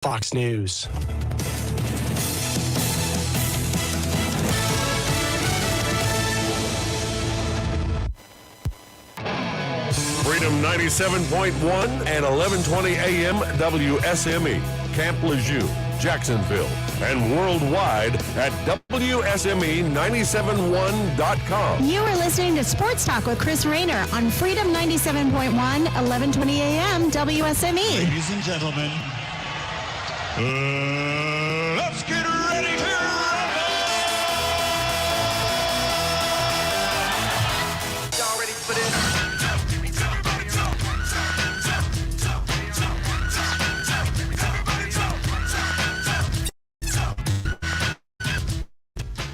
Fox News. Freedom 97.1 and 1120 AM WSME, Camp Lejeune, Jacksonville, and worldwide at WSME971.com. You are listening to Sports Talk with Chris Rayner on Freedom 97.1, 1120 AM WSME. Ladies and gentlemen, let's get ready to rumble! Y'all ready for this?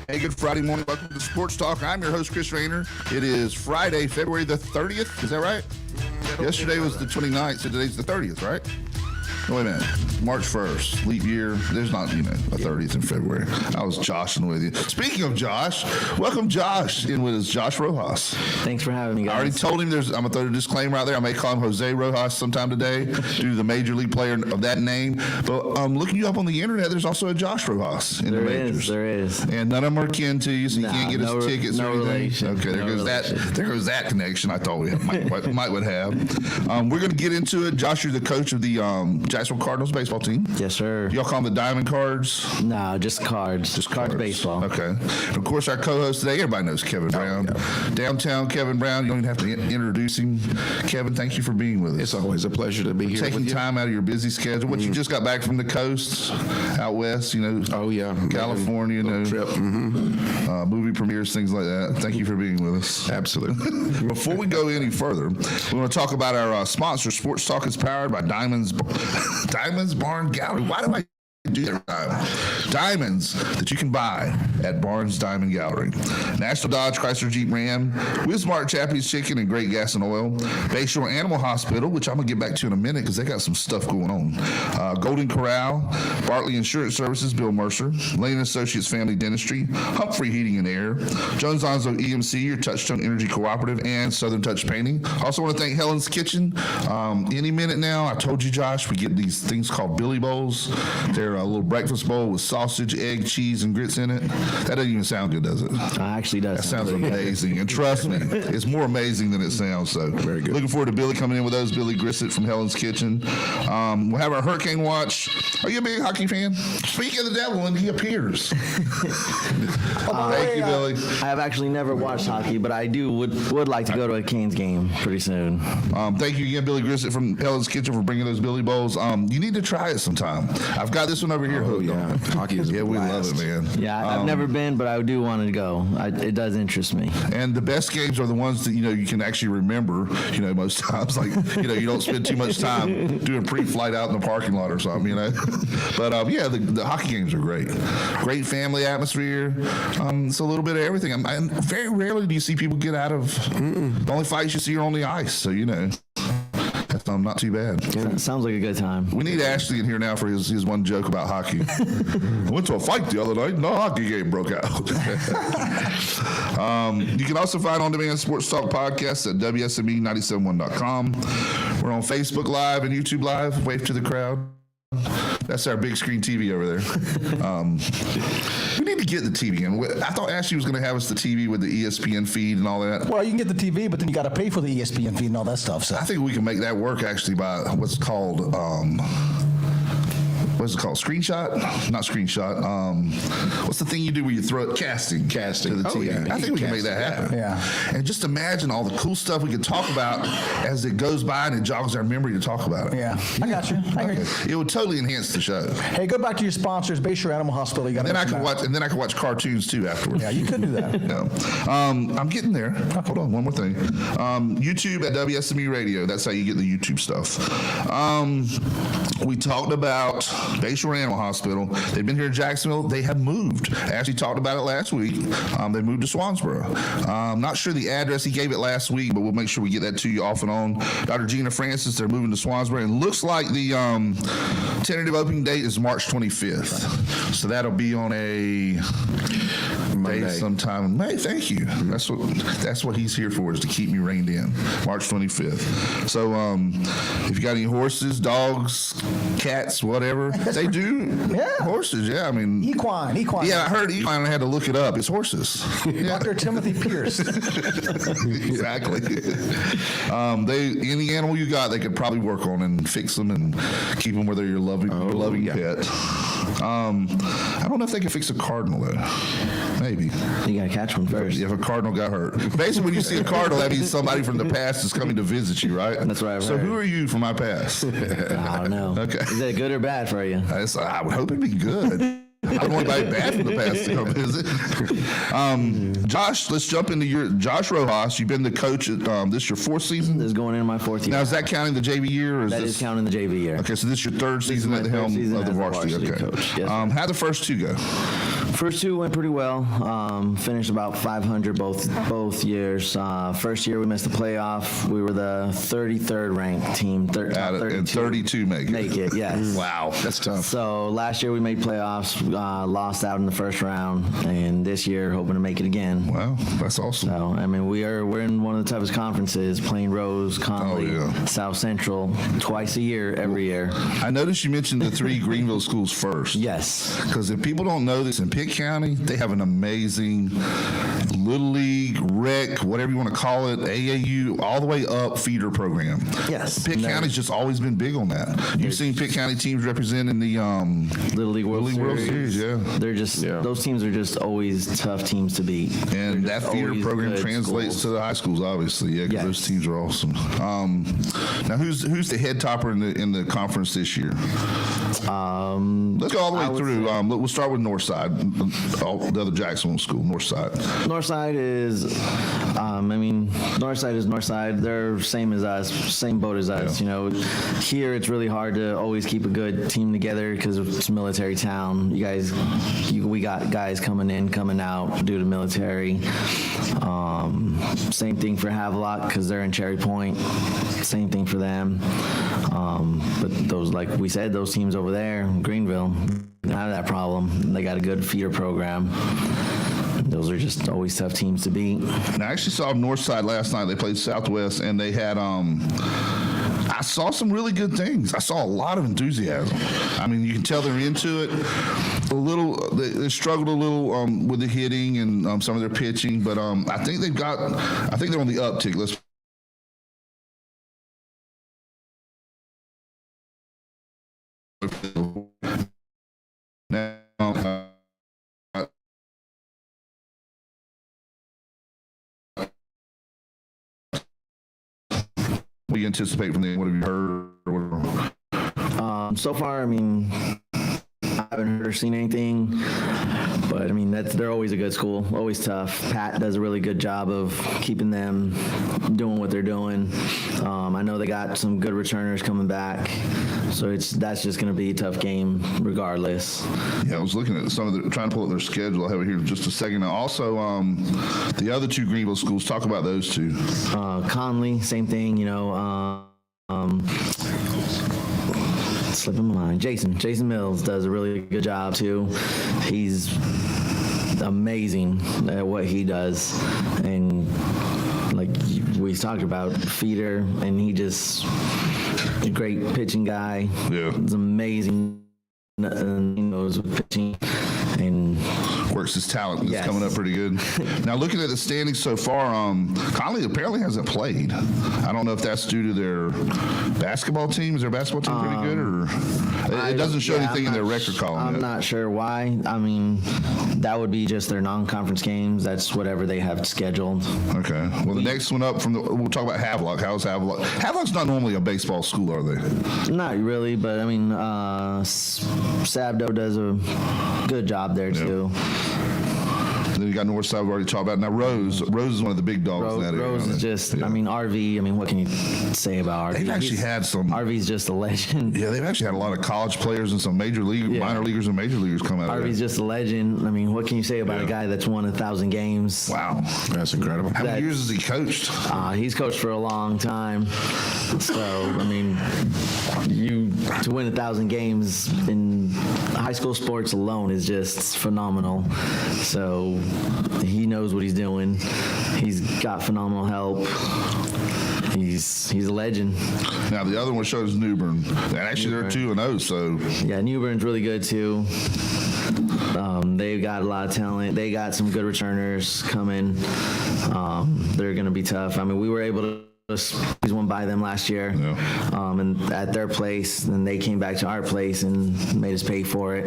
Hey, good Friday morning. Welcome to Sports Talk. I'm your host, Chris Rayner. It is Friday, February the 30th. Is that right? Yesterday was the 29th, so today's the 30th, right? No, wait a minute. March 1st, leap year. There's not, a 30th in February. I was joshing with you. Speaking of Josh, welcome Josh in with us, Josh Rojas. Thanks for having me, guys. I already told him I'm going to throw a disclaimer out there. I may call him Jose Rojas sometime today due to the major league player of that name. But looking you up on the internet, there's also a Josh Rojas in the majors. There is. And none of them are kin to you, so you can't get his tickets or anything. Relation. Okay, there goes that connection I thought we might would have. We're going to get into it. Josh, you're the coach of the Jacksonville Cardinals baseball team. Yes, sir. Y'all call them the Diamond Cards? No, just cards. Just cards baseball. Okay. And of course, our co-host today, everybody knows Kevin Brown. Yeah. Downtown Kevin Brown. You don't even have to introduce him. Kevin, thank you for being with us. It's always a pleasure to be here. Taking time out of your busy schedule. You just got back from the coast out west, Oh, yeah. California, trip. Movie premieres, things like that. Thank you for being with us. Absolutely. Before we go any further, we want to talk about our sponsor. Sports Talk is powered by Diamonds Barn Gallery. Why do I do that time? Diamonds that you can buy at Barnes Diamond Gallery. National Dodge Chrysler Jeep Ram, Wismart Chappie's Chicken and Great Gas and Oil, Bayshore Animal Hospital, which I'm going to get back to in a minute because they got some stuff going on. Golden Corral, Bartley Insurance Services, Bill Mercer, Lane Associates Family Dentistry, Humphrey Heating and Air, Jones Onzo EMC, your Touchstone Energy Cooperative, and Southern Touch Painting. Also want to thank Helen's Kitchen. Any minute now, I told you, Josh, we get these things called Billy Bowls. They're a little breakfast bowl with sausage, egg, cheese, and grits in it. That doesn't even sound good, does it? Actually does. That sounds amazing. And trust me, it's more amazing than it sounds. So very good. Looking forward to Billy coming in with those. Billy Grissett from Helen's Kitchen. We'll have our Hurricane Watch. Are you a big hockey fan? Speak of the devil when he appears. Thank you, Billy. I have actually never watched hockey, but I would like to go to a Canes game pretty soon. Thank you again, Billy Grissett from Helen's Kitchen, for bringing those Billy Bowls. You need to try it sometime. I've got this one over here. Oh, yeah. Hockey is we love it, man. Yeah, I've never been, but I do want to go. It does interest me. And the best games are the ones that, you can actually remember, most times. Like, you don't spend too much time doing pre-flight out in the parking lot or something, But, the hockey games are great. Great family atmosphere. It's a little bit of everything. And very rarely do you see people get out of the only fights you see are on the ice. So, that's not too bad. Sounds like a good time. We need Ashley in here now for his one joke about hockey. I went to a fight the other night. No hockey game broke out. You can also find on-demand Sports Talk podcasts at WSME971.com. We're on Facebook Live and YouTube Live. Wave to the crowd. That's our big screen TV over there. We need to get the TV in. I thought Ashley was going to have us the TV with the ESPN feed and all that. Well, you can get the TV, but then you got to pay for the ESPN feed and all that stuff. So I think we can make that work actually by what's called. What's it called? Screenshot? Not screenshot. What's the thing you do where you throw it? Casting to the TV. Yeah. I think we can make that happen. Yeah. And just imagine all the cool stuff we can talk about as it goes by and it jogs our memory to talk about it. Yeah. I got you. I hear you. It would totally enhance the show. Hey, go back to your sponsors, Bayshore Animal Hospital. You got. And then I can watch cartoons too afterwards. Yeah, you could do that. Yeah. I'm getting there. Hold on, one more thing. YouTube at WSME Radio. That's how you get the YouTube stuff. We talked about Bayshore Animal Hospital. They've been here in Jacksonville. They have moved. Ashley talked about it last week. They moved to Swansboro. I'm not sure the address. He gave it last week, but we'll make sure we get that to you off and on. Dr. Gina Francis, they're moving to Swansboro. And looks like the tentative opening date is March 25th. So that'll be on a Monday sometime in May. Thank you. That's what he's here for, is to keep me reined in. March 25th. So if you got any horses, dogs, cats, whatever, They do Yeah. horses, yeah. I mean, Equine. yeah, I heard equine. I had to look it up. It's horses. Yeah. Dr. Timothy Pierce. Exactly. Any animal you got, they could probably work on and fix them and keep them where they're your loving pet. I don't know if they can fix a cardinal though. Maybe. You gotta catch one first. If a cardinal got hurt. Basically, when you see a cardinal, that means somebody from the past is coming to visit you, right? That's what I've So heard. who are you from my past? I don't know. Okay. Is that good or bad for you? I would hope it'd be good. I don't want anybody bad from the past to come visit. Josh, let's jump into Josh Rojas. You've been the coach at this your fourth season? This is going into my fourth year. Now, is that counting the JV year? Or is That this is counting the JV year. Okay, so this is your third season my at the third helm season of the as the varsity. varsity Okay. coach. Yes, sir. How'd the first two go? First two went pretty well. Finished about 500 both years. First year we missed the playoff. We were the 33rd ranked team. And 32 make it. Make it, yes. Wow, that's tough. So last year we made playoffs, lost out in the first round, and this year hoping to make it again. Wow, that's awesome. So I mean we're in one of the toughest conferences: Plain Rose, Conley, yeah. South Central, twice a year, every year. I noticed you mentioned the three Greenville schools first. Yes. Because if people don't know this, in Pitt County, they have an amazing Little League, rec, whatever you want to call it, AAU, all the way up feeder program. Yes. Pitt County's just always been big on that. You've seen Pitt County teams representing the Little League World Series. yeah. They're just those teams are just always tough teams to beat. And They're that just feeder always program good translates schools. to the high schools, obviously. Yeah, because Yes. those teams are awesome. Now, who's the head topper in the conference this year? Let's go all the I way would through. say- We'll start with Northside, the other Jacksonville school, Northside. Northside is, Northside is Northside. They're same as us, same boat as us. Yeah. You know, here it's really hard to always keep a good team together because it's a military town. We got guys coming in, coming out due to military. Same thing for Havelock because they're in Cherry Point. Same thing for them. But those, like we said, those teams over there, Greenville, don't have that problem. They got a good feeder program. Those are just always tough teams to beat. And I actually saw Northside last night. They played Southwest, and they had I saw some really good things. I saw a lot of enthusiasm. I mean, you can tell they're into it. They struggled a little with the hitting and some of their pitching, but I think they're on the uptick. Let's now. What do you anticipate from them? What have you heard? Or whatever? So far, I haven't heard or seen anything, but they're always a good school, always tough. Pat does a really good job of keeping them doing what they're doing. I know they got some good returners coming back, so that's just going to be a tough game regardless. Yeah, I was looking at trying to pull up their schedule. I'll have it here in just a second. Now, also, the other two Greenville schools, talk about those two. Conley, same thing, slipping my mind. Jason Mills does a really good job too. He's amazing at what he does, and like we talked about, feeder, and he just a great pitching guy. Yeah. He's amazing. And he knows pitching and Works his talent. It's Yes. coming up pretty good. Now, looking at the standings so far, Conley apparently hasn't played. I don't know if that's due to their basketball team. Is their basketball team pretty good, or it doesn't show anything in their record column I'm yet? not sure why. That would be just their non-conference games. That's whatever they have scheduled. Okay. Well, the next one up we'll talk about Havelock. How's Havelock? Havelock's not normally a baseball school, are they? Not really, but Sabdo does a good job there too. Then you got Northside, we've already talked about. Now, Rose is one of the big dogs in that area. Rose is just, Yeah. RV, what can you say about RV? They've actually had some. RV's just a legend. Yeah, they've actually had a lot of college players and some major league, minor leaguers and major leaguers come out of RV's there. just a legend. What can you say about a guy that's won 1,000 games? Wow. That's incredible. How many years has he coached? He's coached for a long time. So, to win 1,000 games in high high school sports alone is just phenomenal. So he knows what he's doing. He's got phenomenal help. He's a legend. Now, the other one shows Newbern. And actually, they're 2-0, so. Yeah, Newbern's really good too. They've got a lot of talent. They got some good returners coming. They're going to be tough. I mean, we were able to squeeze one by them last year, and at their place, and they came back to our place and made us pay for it.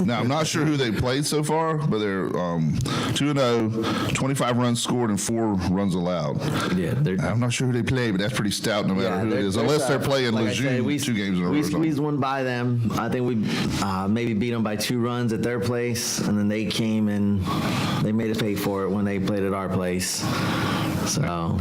Now, I'm not sure who they played so far, but they're 2-0, 25 runs scored, and 4 runs allowed. Yeah, I'm not sure who they played, but that's pretty stout no matter who it is, unless they're playing Lejeune 2 games in a row. We or something. squeezed one by them. I think we maybe beat them by 2 runs at their place, and then they came and they made us pay for it when they played at our place. So I'm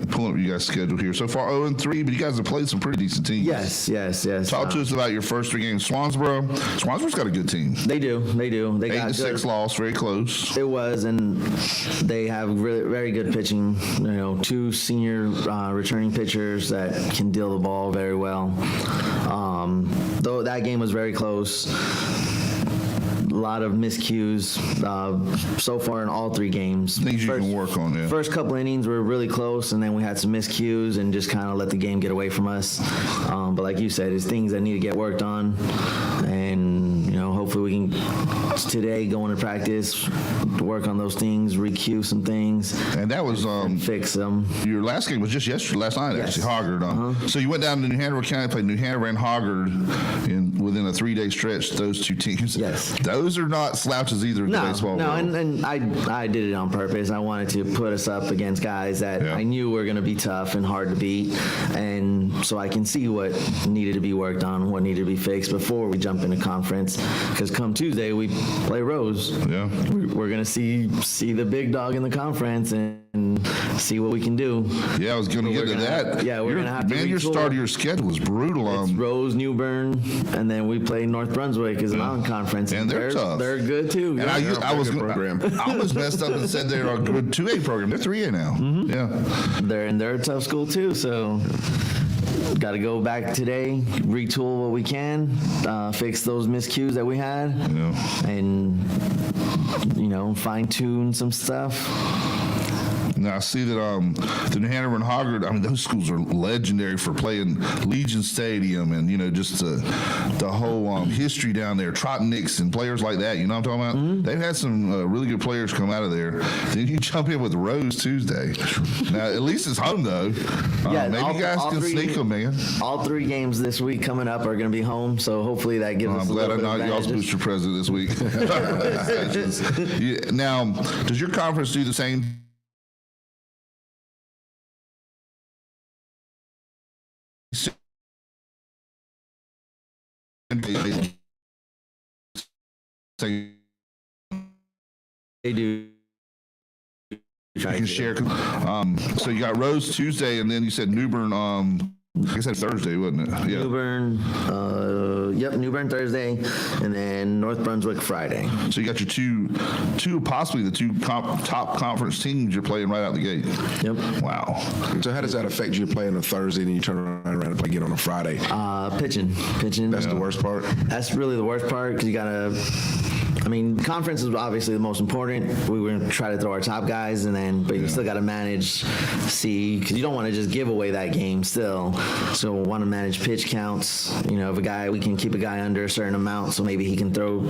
pulling up you guys' schedule here. So far 0-3, but you guys have played some pretty decent teams. yes. Talk to us about your first 3 games. Swansboro's got a good team. They do. They got 8-6 loss, very close. It was, and they have really very good pitching. 2 senior returning pitchers that can deal the ball very well. Though that game was very close. A lot of miscues so far in all 3 games. Things you can work on, yeah. First couple innings were really close, and then we had some miscues and just kind of let the game get away from us. But like you said, it's things that need to get worked on, and hopefully we can today go into practice, work on those things, recue some things, And that was fix them. your last game was just last night, Yes. actually, Hoggard. So you went down to New Hanover County, played New Hanover and Hoggard within a 3-day stretch, those 2 teams. Yes. Those are not slouches either in the baseball No, world. and I did it on purpose. I wanted to put us up against guys that Yeah. I knew were going to be tough and hard to beat, and so I can see what needed to be worked on, what needed to be fixed before we jump into conference. Because come Tuesday we play Rose. Yeah. We're going to see the big dog in the conference and see what we can do. Yeah, I was going to get to that. We're going to have to Man, your retool. start of your schedule is brutal. It's Rose, New Bern, and then we play North Brunswick as a non-conference. And they're tough. They're good too. And Yeah. I was program. I almost messed up and said they're a good 2A program. They're 3A now. Yeah. They're a tough school too, so got to go back today, retool what we can, fix those miscues that we had, and fine tune some stuff. Now I see that the New Hanover and Hoggard, I mean, those schools are legendary for playing Legion Stadium and, just the whole history down there, Trot Nixon, players like that, you know what I'm talking about? They've had some really good players come out of there. Then you jump in with Rose Tuesday. Now, at least it's home, though. Maybe you guys can sneak them, man. All 3 games this week coming up are going to be home, so hopefully that gives us I'm a glad little I'm bit not of y'all's advantage. booster president this week. Now, does your conference do the same? They do. You can share. So you got Rose Tuesday, and then you said New Bern. I guess that's Thursday, wasn't it? Yeah. New Bern, New Bern Thursday, and then North Brunswick Friday. So you got your two possibly the 2 top conference teams you're playing right out the gate. Yep. Wow. So how does that affect you playing on a Thursday and you turn around and play again on a Friday? Pitching. That's the worst part. That's really the worst part because you gotta. Conference is obviously the most important. We were going to try to throw our top guys, but you still got to manage, because you don't want to just give away that game still. So we want to manage pitch counts. If we can keep a guy under a certain amount, so maybe he can throw,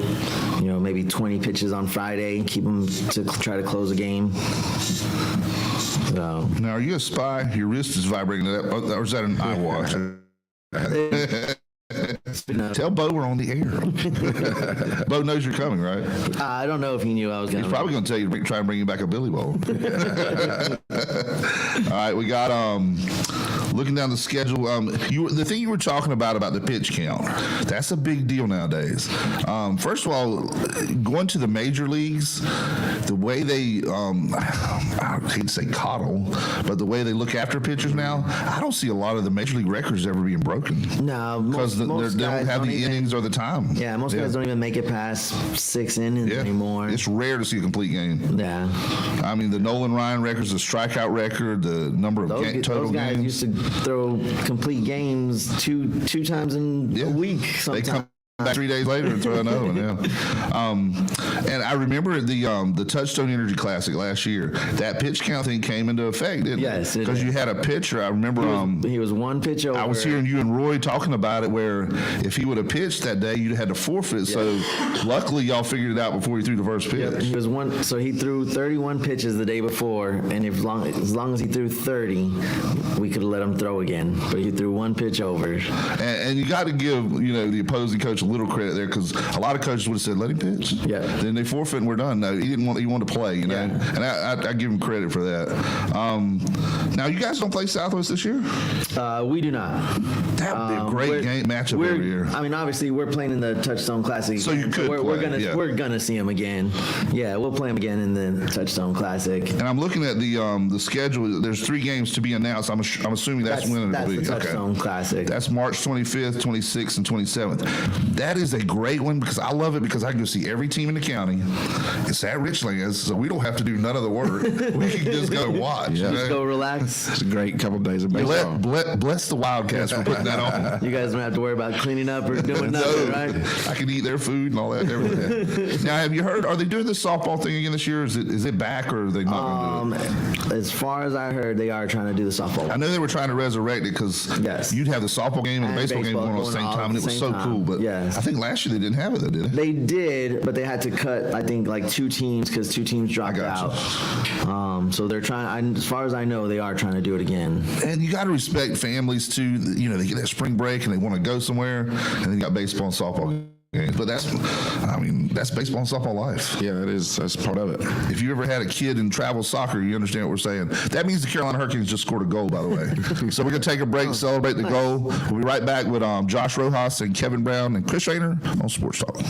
maybe 20 pitches on Friday, keep him to try to close a game. So. Now, are you a spy? Your wrist is vibrating, or is that an iWatch? Tell Bo we're on the air. Bo knows you're coming, right? I don't know if he knew I was going to. He's probably going to tell you to try and bring you back a Billy Bowl. All right, we got looking down the schedule. The thing you were talking about the pitch count, that's a big deal nowadays. First of all, going to the major leagues, the way they, I hate to say coddle, but the way they look after pitchers now, I don't see a lot of the major league records ever being broken. No, because they don't have the innings or the time. Yeah, most guys don't even make it past 6 innings anymore. It's rare to see a complete game. Yeah. I mean, the Nolan Ryan record's the strikeout record, the number of total those guys games. used to throw complete games two times in a week sometimes. They come back 3 days later and throw another one. Yeah. And I remember the Touchstone Energy Classic last year. That pitch count thing came into effect, didn't it? Yes, it because did. you had a pitcher. I remember He was one pitch over. I was hearing you and Roy talking about it, where if he would have pitched that day, you'd had to forfeit. Yeah. So luckily, y'all figured it out before he threw the first pitch. He was one, so he threw 31 pitches the day before, and as long as he threw 30, we could have let him throw again. But he threw one pitch over. And you got to give the opposing coach a little credit there, because a lot of coaches would have said, "Let him pitch." Yeah. Then they forfeit and we're done. No, he didn't want. He wanted to play. You know, Yeah. and I give him credit for that. Now you guys don't play Southwest this year. We do not. That would be a great game matchup every year. I mean, obviously, we're playing in the Touchstone Classic. So you could we're play, gonna yeah. we're gonna see him again. Yeah, we'll play him again in the Touchstone Classic. And I'm looking at the schedule. There's 3 games to be announced. I'm assuming that's when it'll be. That's the Touchstone Classic. That's March 25th, 26th, and 27th. That is a great one because I love it because I can go see every team in the county. It's at Richlands, so we don't have to do none of the work. We can just go watch. Yeah. Just go relax. It's a great couple of days of You baseball. bless the Wildcats for putting that on. You guys don't have to worry about cleaning up or doing nothing, No, right? I can eat their food and all that and everything. Now, have you heard, are they doing the softball thing again this year? Is it back or are they not going to do it? As far as I heard, they are trying to do the softball. I know they were trying to resurrect it because Yes. you'd have the softball game and the And baseball game baseball going on at the going same all time, and it at the was so same cool. time. But Yes. I think last year they didn't have it, though, did they? They did, but they had to cut, I think, like 2 teams because 2 teams dropped gotcha. out. So they're trying, as far as I know, they are trying to do it again. And you got to respect families, too. They get that spring break and they want to go somewhere, and then you got baseball and softball games. But that's baseball and softball life. Yeah, it is. That's part of it. If you ever had a kid in travel soccer, you understand what we're saying. That means the Carolina Hurricanes just scored a goal, by the way. So we're going to take a break and celebrate the goal. We'll be right back with Josh Rojas and Kevin Brown and Chris Rayner on Sports Talk.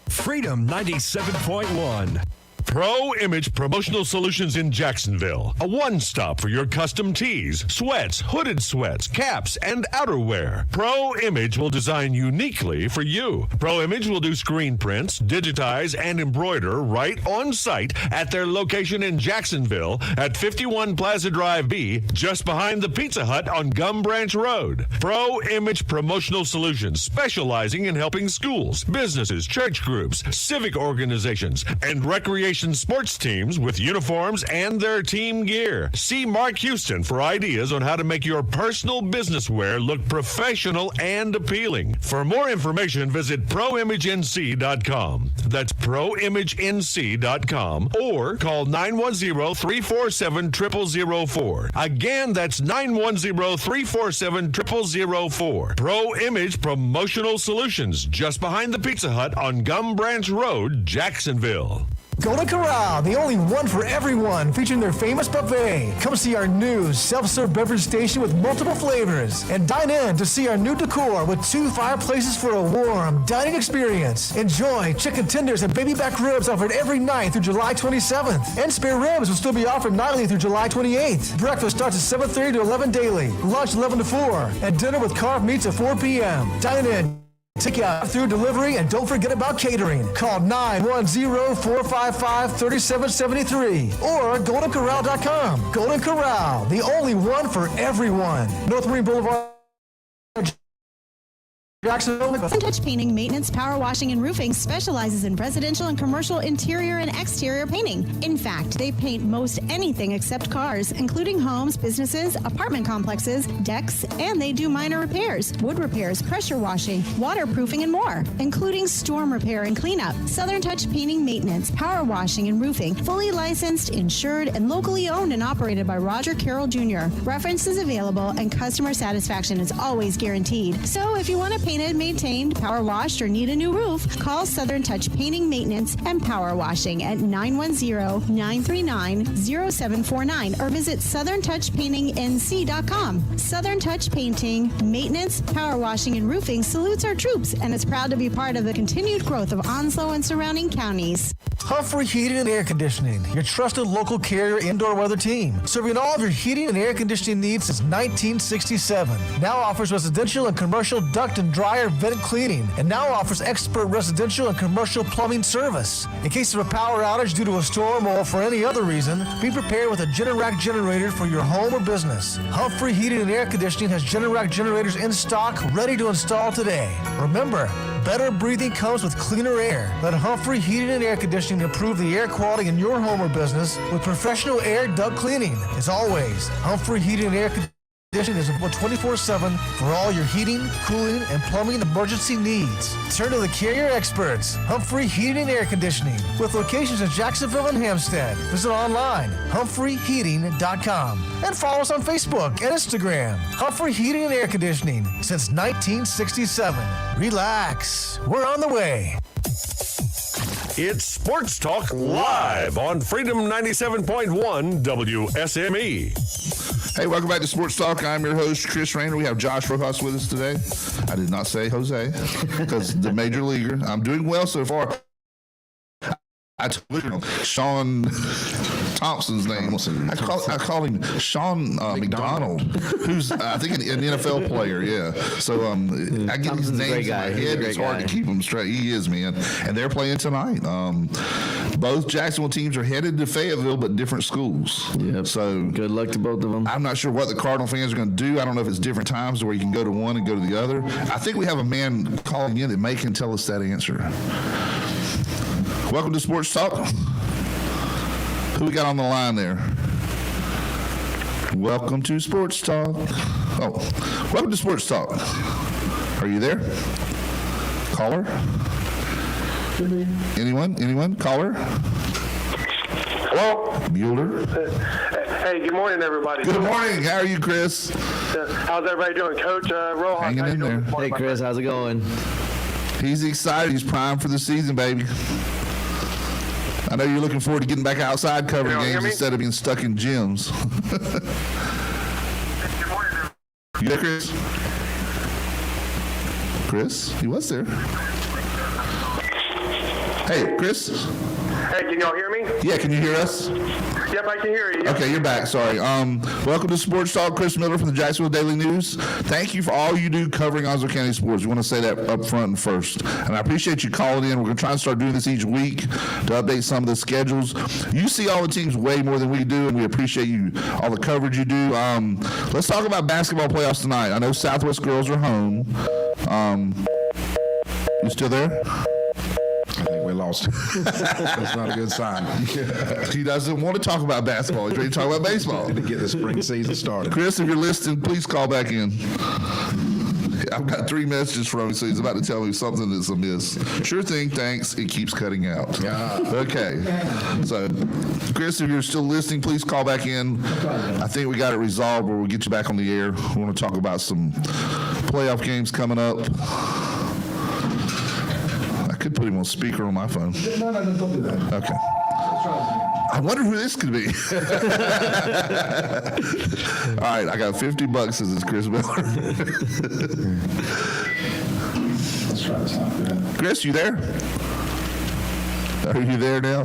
Freedom 97.1. Pro Image Promotional Solutions in Jacksonville. A one-stop for your custom tees, sweats, hooded sweats, caps, and outerwear. Pro Image will design uniquely for you. Pro Image will do screen prints, digitize, and embroider right on site at their location in Jacksonville at 51 Plaza Drive B, just behind the Pizza Hut on Gum Branch Road. Pro Image Promotional Solutions, specializing in helping schools, businesses, church groups, civic organizations, and recreation sports teams with uniforms and their team gear. See Mark Houston for ideas on how to make your personal business wear look professional and appealing. For more information, visit proimagenc.com. That's proimagenc.com or call 910-347-0004. Again, that's 910-347-0004. Pro Image Promotional Solutions, just behind the Pizza Hut on Gum Branch Road, Jacksonville. Golden Corral, the only one for everyone, featuring their famous buffet. Come see our new self-serve beverage station with multiple flavors. And dine in to see our new decor with 2 fireplaces for a warm dining experience. Enjoy chicken tenders and baby back ribs offered every night through July 27th. And spare ribs will still be offered nightly through July 28th. Breakfast starts at 7:30 to 11 daily. Lunch 11 to 4. And dinner with carved meats at 4 p.m. Dine in. Take out through delivery, and don't forget about catering. Call 910-455-3773 or goldencorral.com. Golden Corral, the only one for everyone. North Marine Boulevard, Jacksonville. Touch Painting, Maintenance, Power Washing, and Roofing specializes in residential and commercial interior and exterior painting. In fact, they paint most anything except cars, including homes, businesses, apartment complexes, decks, and they do minor repairs, wood repairs, pressure washing, waterproofing, and more, including storm repair and cleanup. Southern Touch Painting, Maintenance, Power Washing, and Roofing, fully licensed, insured, and locally owned and operated by Roger Carroll Jr. References available, and customer satisfaction is always guaranteed. So if you want to painted, maintained, power washed, or need a new roof, call Southern Touch Painting, Maintenance, and Power Washing at 910-939-0749 or visit southerntouchpaintingnc.com. Southern Touch Painting, Maintenance, Power Washing, and Roofing salutes our troops and is proud to be part of the continued growth of Onslow and surrounding counties. Humphrey Heating and Air Conditioning, your trusted local carrier indoor weather team, serving all of your heating and air conditioning needs since 1967. Now offers residential and commercial duct and dryer vent cleaning, and now offers expert residential and commercial plumbing service. In case of a power outage due to a storm or for any other reason, be prepared with a Generac generator for your home or business. Humphrey Heating and Air Conditioning has Generac generators in stock, ready to install today. Remember, Better breathing comes with cleaner air. Let Humphrey Heating and Air Conditioning improve the air quality in your home or business with professional air duct cleaning. As always, Humphrey Heating and Air Conditioning is available 24/7 for all your heating, cooling, and plumbing emergency needs. Turn to the carrier experts, Humphrey Heating and Air Conditioning, with locations in Jacksonville and Hampstead. Visit online, humphreyheating.com, and follow us on Facebook and Instagram. Humphrey Heating and Air Conditioning since 1967. Relax, we're on the way. It's Sports Talk Live on Freedom 97.1 WSME. Hey, welcome back to Sports Talk. I'm your host, Chris Rayner. We have Josh Rojas with us today. I did not say Jose because the major leaguer. I'm doing well so far. I told Sean Thompson's name. I called him Sean McDonald, who's I think an NFL player. Yeah. So I get his names in my head. It's hard to keep him straight. He is, man. And they're playing tonight. Both Jacksonville teams are headed to Fayetteville, but different schools. Yep. So good luck to both of them. I'm not sure what the Cardinal fans are going to do. I don't know if it's different times where you can go to one and go to the other. I think we have a man calling in that may can tell us that answer. Welcome to Sports Talk. Who we got on the line there? Welcome to Sports Talk. Oh, welcome to Sports Talk. Are you there? Caller? Anyone? Caller? Hello? Bueller? Hey, good morning, everybody. Good morning. How are you, Chris? How's everybody doing? Coach Rojas, Hanging how you in doing? there. Hey, Chris, how's it going? He's excited. He's primed for the season, baby. I know you're looking forward to getting back outside covering games instead of being stuck in gyms. You there, Chris? Chris? He was there. Hey, Chris? Hey, can y'all hear me? Yeah, can you hear us? Yep, I can hear you. Okay, you're back. Sorry. Welcome to Sports Talk. Chris Miller from the Jacksonville Daily News. Thank you for all you do covering Onslow County sports. We want to say that up front and first. And I appreciate you calling in. We're going to try and start doing this each week to update some of the schedules. You see all the teams way more than we do, and we appreciate you, all the coverage you do. Let's talk about basketball playoffs tonight. I know Southwest girls are home. You still there? I think we lost. That's not a good sign. He doesn't want to talk about basketball. He's ready to talk about baseball. To get the spring season started. Chris, if you're listening, please call back in. I've got 3 messages from him, so he's about to tell me something that's amiss. Sure thing, thanks. It keeps cutting out. Okay. So, Chris, if you're still listening, please call back in. I think we got it resolved where we'll get you back on the air. We want to talk about some playoff games coming up. I could put him on speaker on my phone. No, don't do that. Okay. I wonder who this could be. All right, I got $50 as it's Chris Miller. Let's try this out. Chris, you there? Are you there now?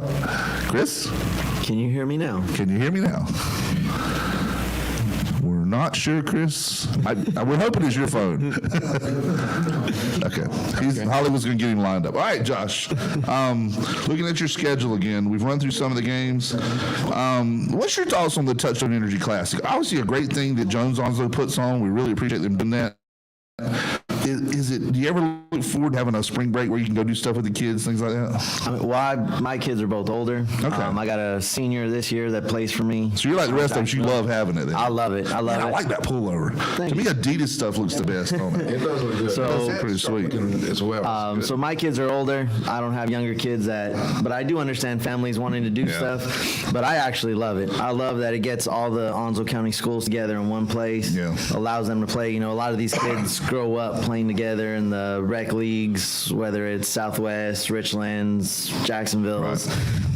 Chris? Can you hear me now? Can you hear me now? We're not sure, Chris. We're hoping it's your phone. Okay. Hollywood's going to get him lined up. All right, Josh. Looking at your schedule again, we've run through some of the games. What's your thoughts on the Touchstone Energy Classic? Obviously a great thing that Jones Onslow puts on. We really appreciate them doing that. Do you ever look forward to having a spring break where you can go do stuff with the kids, things like that? My kids are both older. Okay. I got a senior this year that plays for me. So you're like the rest of us, you love having it then. I love it. I like that pullover. To me, Adidas stuff looks the best on it. It does look good. So- It's pretty sweet. As well. So my kids are older. I don't have younger kids but I do understand families wanting to do stuff, but I actually love it. I love that it gets all the Onslow County schools together in one place. Yeah. Allows them to play. You know, a lot of these kids grow up playing together in the rec leagues, whether it's Southwest, Richlands, Jacksonville's.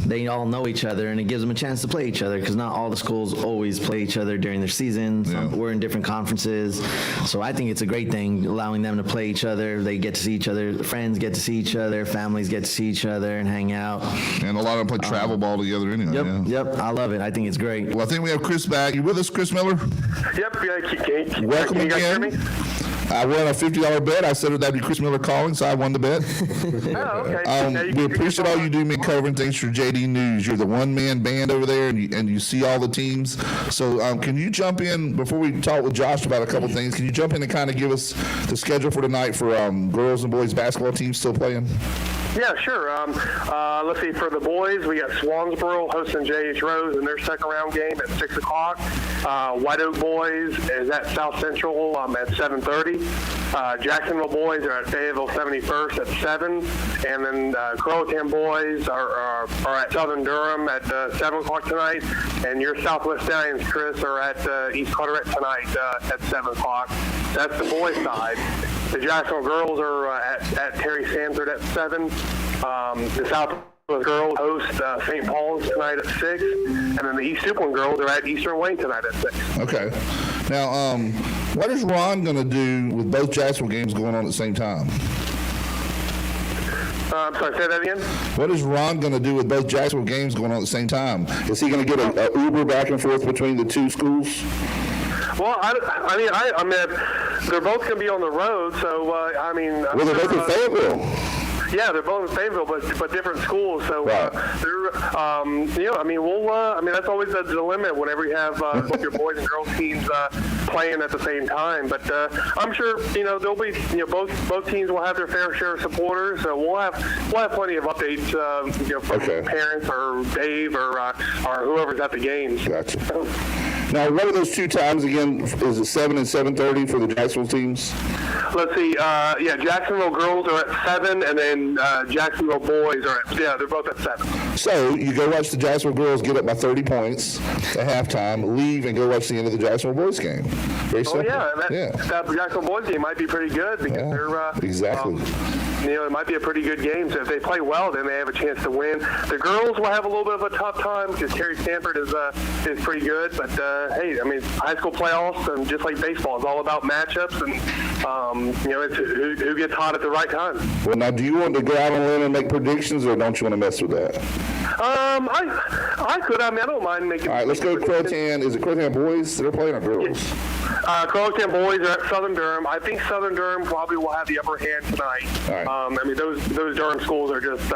They all know each other, and it gives them a chance to play each other because not all the schools always play each other during their season. We're in different conferences. So I think it's a great thing, allowing them to play each other. They get to see each other. Friends get to see each other. Families get to see each other and hang out. And a lot of them play travel ball together anyway. Yep. I love it. I think it's great. Well, I think we have Chris back. You with us, Chris Miller? Yep. Welcome can you guys hear again. me? I won a $50 bet. I said that'd be Chris Miller calling, so I won the bet. Oh, okay. Yeah, We appreciate all you do, me covering things for JD News. You're the one-man band over there, and you see all the teams. So can you jump in, before we talk with Josh about a couple things, can you jump in and kind of give us the schedule for tonight for girls and boys basketball teams still playing? Yeah, sure. Let's see. For the boys, we got Swansboro hosting J.H. Rose in their second round game at 6 o'clock. White Oak boys is at South Central at 7:30. Jacksonville boys are at Fayetteville 71st at 7. And then Croatan boys are at Southern Durham at 7 o'clock tonight. And your Southwest Stallions, Chris, are at East Carteret tonight at 7 o'clock. That's the boys' side. The Jacksonville girls are at Terry Sanford at 7. The Southwest girls host St. Paul's tonight at 6. And then the East Supplin girls are at Eastern Wayne tonight at 6. Okay. Now, what is Ron going to do with both Jacksonville games going on at the same time? I'm sorry, say that again? What is Ron going to do with both Jacksonville games going on at the same time? Is he going to get a Uber back and forth between the two schools? Well, I mean, they're both going to be on the road, so I mean. Well, they're both in Fayetteville. Yeah, they're both in Fayetteville, but different schools. So right. I mean, I mean, that's always the dilemma whenever you have both your boys and girls teams playing at the same time. But I'm sure there'll be both teams will have their fair share of supporters. So we'll have plenty of updates from parents or Dave or whoever's at the games. Gotcha. Now, what are those two times again? Is it 7 and 7:30 for the Jacksonville teams? Let's see. Jacksonville girls are at 7, and then Jacksonville boys are at they're both at 7. So you go watch the Jacksonville girls get up by 30 points at halftime, leave, and go watch the end of the Jacksonville boys game. Very simple. That Jacksonville boys game might be pretty good because they're exactly. It might be a pretty good game. So if they play well, then they have a chance to win. The girls will have a little bit of a tough time because Terry Stanford is pretty good. But hey, I mean, high school playoffs and just like baseball is all about matchups and it's who gets hot at the right time. Well, now, do you want to go out on a limb and make predictions, or don't you want to mess with that? I could. I mean, I don't mind making. All right, let's go Croatan. Is it Croatan boys that are playing or girls? Croatan boys are at Southern Durham. I think Southern Durham probably will have the upper hand tonight. All right. I mean, those Durham schools are just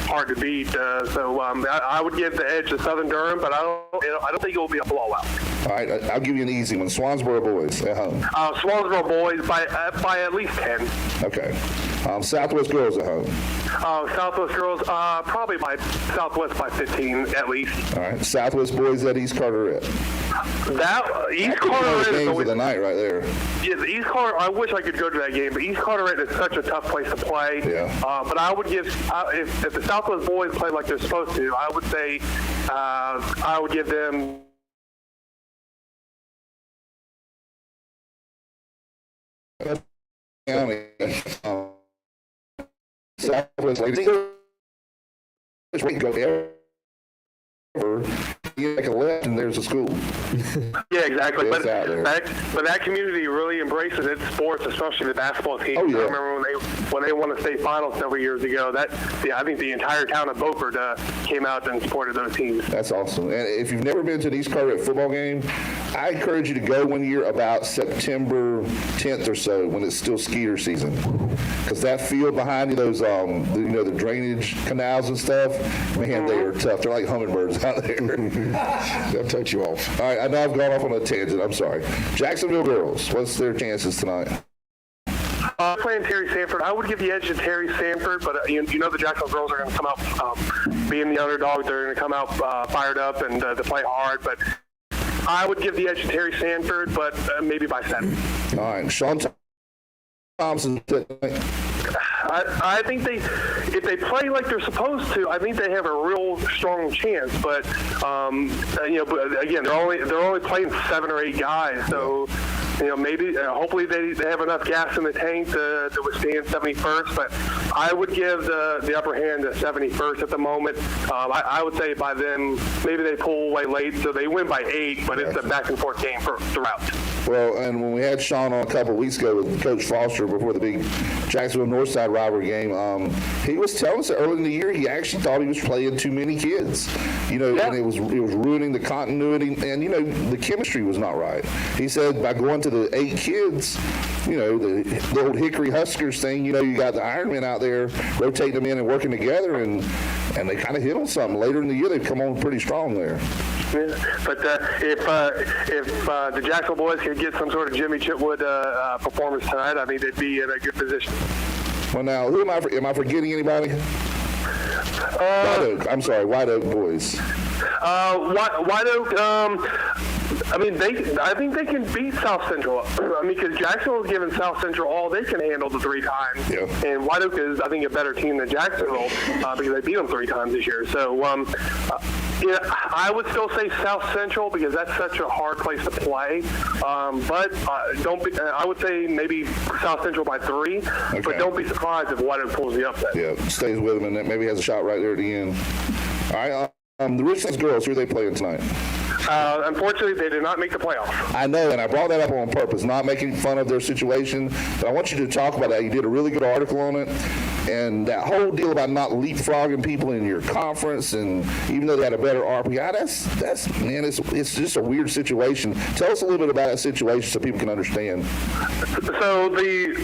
hard to beat. So I would give the edge to Southern Durham, but I don't think it will be a blowout. All right, I'll give you an easy one. Swansboro boys at home. Swansboro boys by at least 10. Okay. Southwest girls at home. Southwest girls probably by Southwest by 15 at least. All right. Southwest boys at East Carteret. East Carteret is always the night right there. Yeah, East Carteret. I wish I could go to that game, but East Carteret is such a tough place to play. Yeah. But I would give if the Southwest boys play like they're supposed to, I would say I would give them. Southwest ladies go there. You make a left and there's a school. Yeah, exactly. But that community really embraces its sports, especially the basketball team. Oh, yeah. I remember when they won the state finals several years ago. I think the entire town of Beaufort came out and supported those teams. That's awesome. And if you've never been to an East Carteret football game, I encourage you to go one year about September 10th or so when it's still skeeter season, because that field behind you, those the drainage canals and stuff, man, they are tough. They're like hummingbirds out there. They'll touch you off. All right, I know I've gone off on a tangent. I'm sorry. Jacksonville girls, what's their chances tonight? Playing Terry Sanford, I would give the edge to Terry Sanford, but the Jacksonville girls are going to come out being the underdog. They're going to come out fired up and to play hard, but I would give the edge to Terry Sanford, but maybe by 7. All right, Sean Thompson. I think if they play like they're supposed to, I think they have a real strong chance. But but again, they're only playing 7 or 8 guys, so maybe hopefully they have enough gas in the tank to withstand 71st. But I would give the upper hand to 71st at the moment. I would say by then maybe they pull away late, so they win by 8, but it's a back and forth game throughout. Well, and when we had Sean on a couple of weeks ago with Coach Foster before the big Jacksonville Northside rivalry game, he was telling us that early in the year he actually thought he was playing too many kids, and it was ruining the continuity, and the chemistry was not right. He said by going to the 8 kids, the old Hickory Huskers thing, you got the Ironmen out there rotating them in and working together, and they kind of hit on something. Later in the year, they've come on pretty strong there. Yeah, but if the Jacksonville boys could get some sort of Jimmy Chitwood performance tonight, I think they'd be in a good position. Well, now, who am I forgetting anybody? White Oak. I'm sorry, White Oak boys. White Oak. I think they can beat South Central. Because Jacksonville's given South Central all they can handle the 3 times. Yeah. And White Oak is, I think, a better team than Jacksonville because they beat them 3 times this year. So, I would still say South Central because that's such a hard place to play. But I would say maybe South Central by 3. Okay. But don't be surprised if White Oak pulls the upset. Yeah, stays with them and maybe has a shot right there at the end. All right. The Richlands girls, who are they playing tonight? Unfortunately, they did not make the playoffs. I know, and I brought that up on purpose, not making fun of their situation. But I want you to talk about that. You did a really good article on it. And that whole deal about not leapfrogging people in your conference, and even though they had a better RPI, it's just a weird situation. Tell us a little bit about that situation so people can understand. So the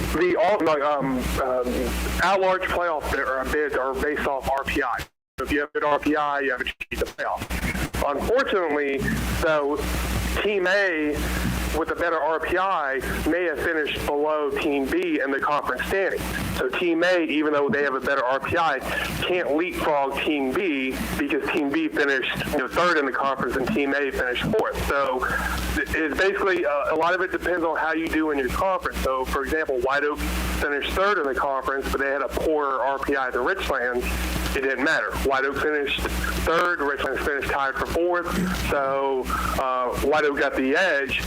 at-large playoff bids are based off RPI. So if you have good RPI, you have a chance to playoff. Unfortunately, though, Team A with a better RPI may have finished below Team B in the conference standings. So Team A, even though they have a better RPI, can't leapfrog Team B because Team B finished 3rd in the conference and Team A finished 4th. So it's basically a lot of it depends on how you do in your conference. So, for example, White Oak finished 3rd in the conference, but they had a poorer RPI than Richlands. It didn't matter. White Oak finished 3rd, Richlands finished tied for 4th. So White Oak got the edge,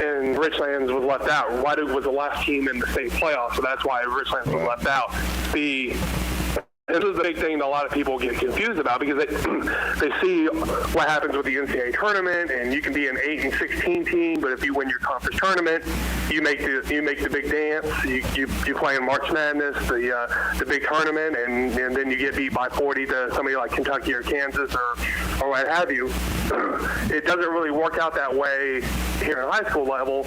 and Richlands was left out. White Oak was the last team in the state playoffs, so that's why Richlands was left out. This is the big thing that a lot of people get confused about because they see what happens with the NCAA tournament, and you can be an 8 and 16 team, but if you win your conference tournament, you make the big dance. You play in March Madness, the big tournament, and then you get beat by 40 to somebody like Kentucky or Kansas or what have you. It doesn't really work out that way here at high school level.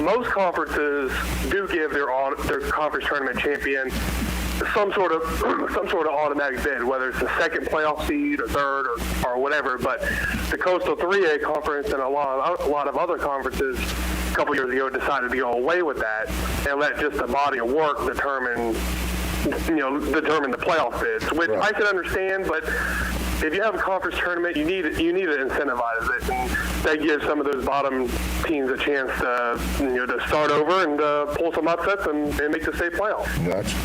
Most conferences do give their conference tournament champion some sort of automatic bid, whether it's a second playoff seed or third or whatever. But the Coastal 3A conference and a lot of other conferences a couple years ago decided to go away with that and let just the body of work determine the playoff bids, which right. I can understand, but if you have a conference tournament, you need to incentivize it, and that gives some of those bottom teams a chance to start over and pull some upsets and make the state playoff. Gotcha.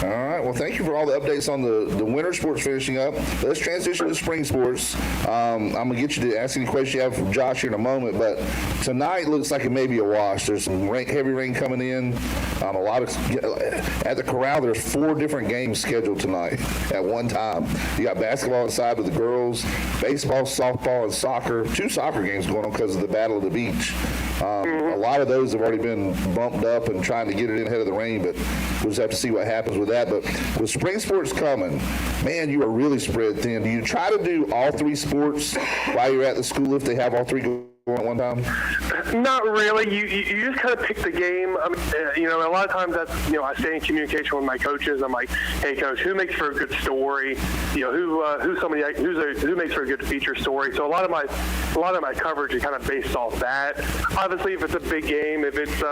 All right. Well, thank you for all the updates on the winter sports finishing up. Let's transition to spring sports. I'm going to get you to ask any questions you have from Josh here in a moment, but tonight looks like it may be a wash. There's some heavy rain coming in. At the Corral, there's 4 different games scheduled tonight at one time. You got basketball inside with the girls, baseball, softball, and soccer. 2 soccer games going on because of the Battle of the Beach. A lot of those have already been bumped up and trying to get it in ahead of the rain, but we'll just have to see what happens with that. But with spring sports coming, man, you are really spread thin. Do you try to do all 3 sports while you're at the school if they have all 3 going at one time? Not really. You just kind of pick the game. A lot of times that's, I stay in communication with my coaches. I'm like, hey, coach, who makes for a good story? Who makes for a good feature story? So a lot of my coverage is kind of based off that. Obviously, if it's a big game, if it's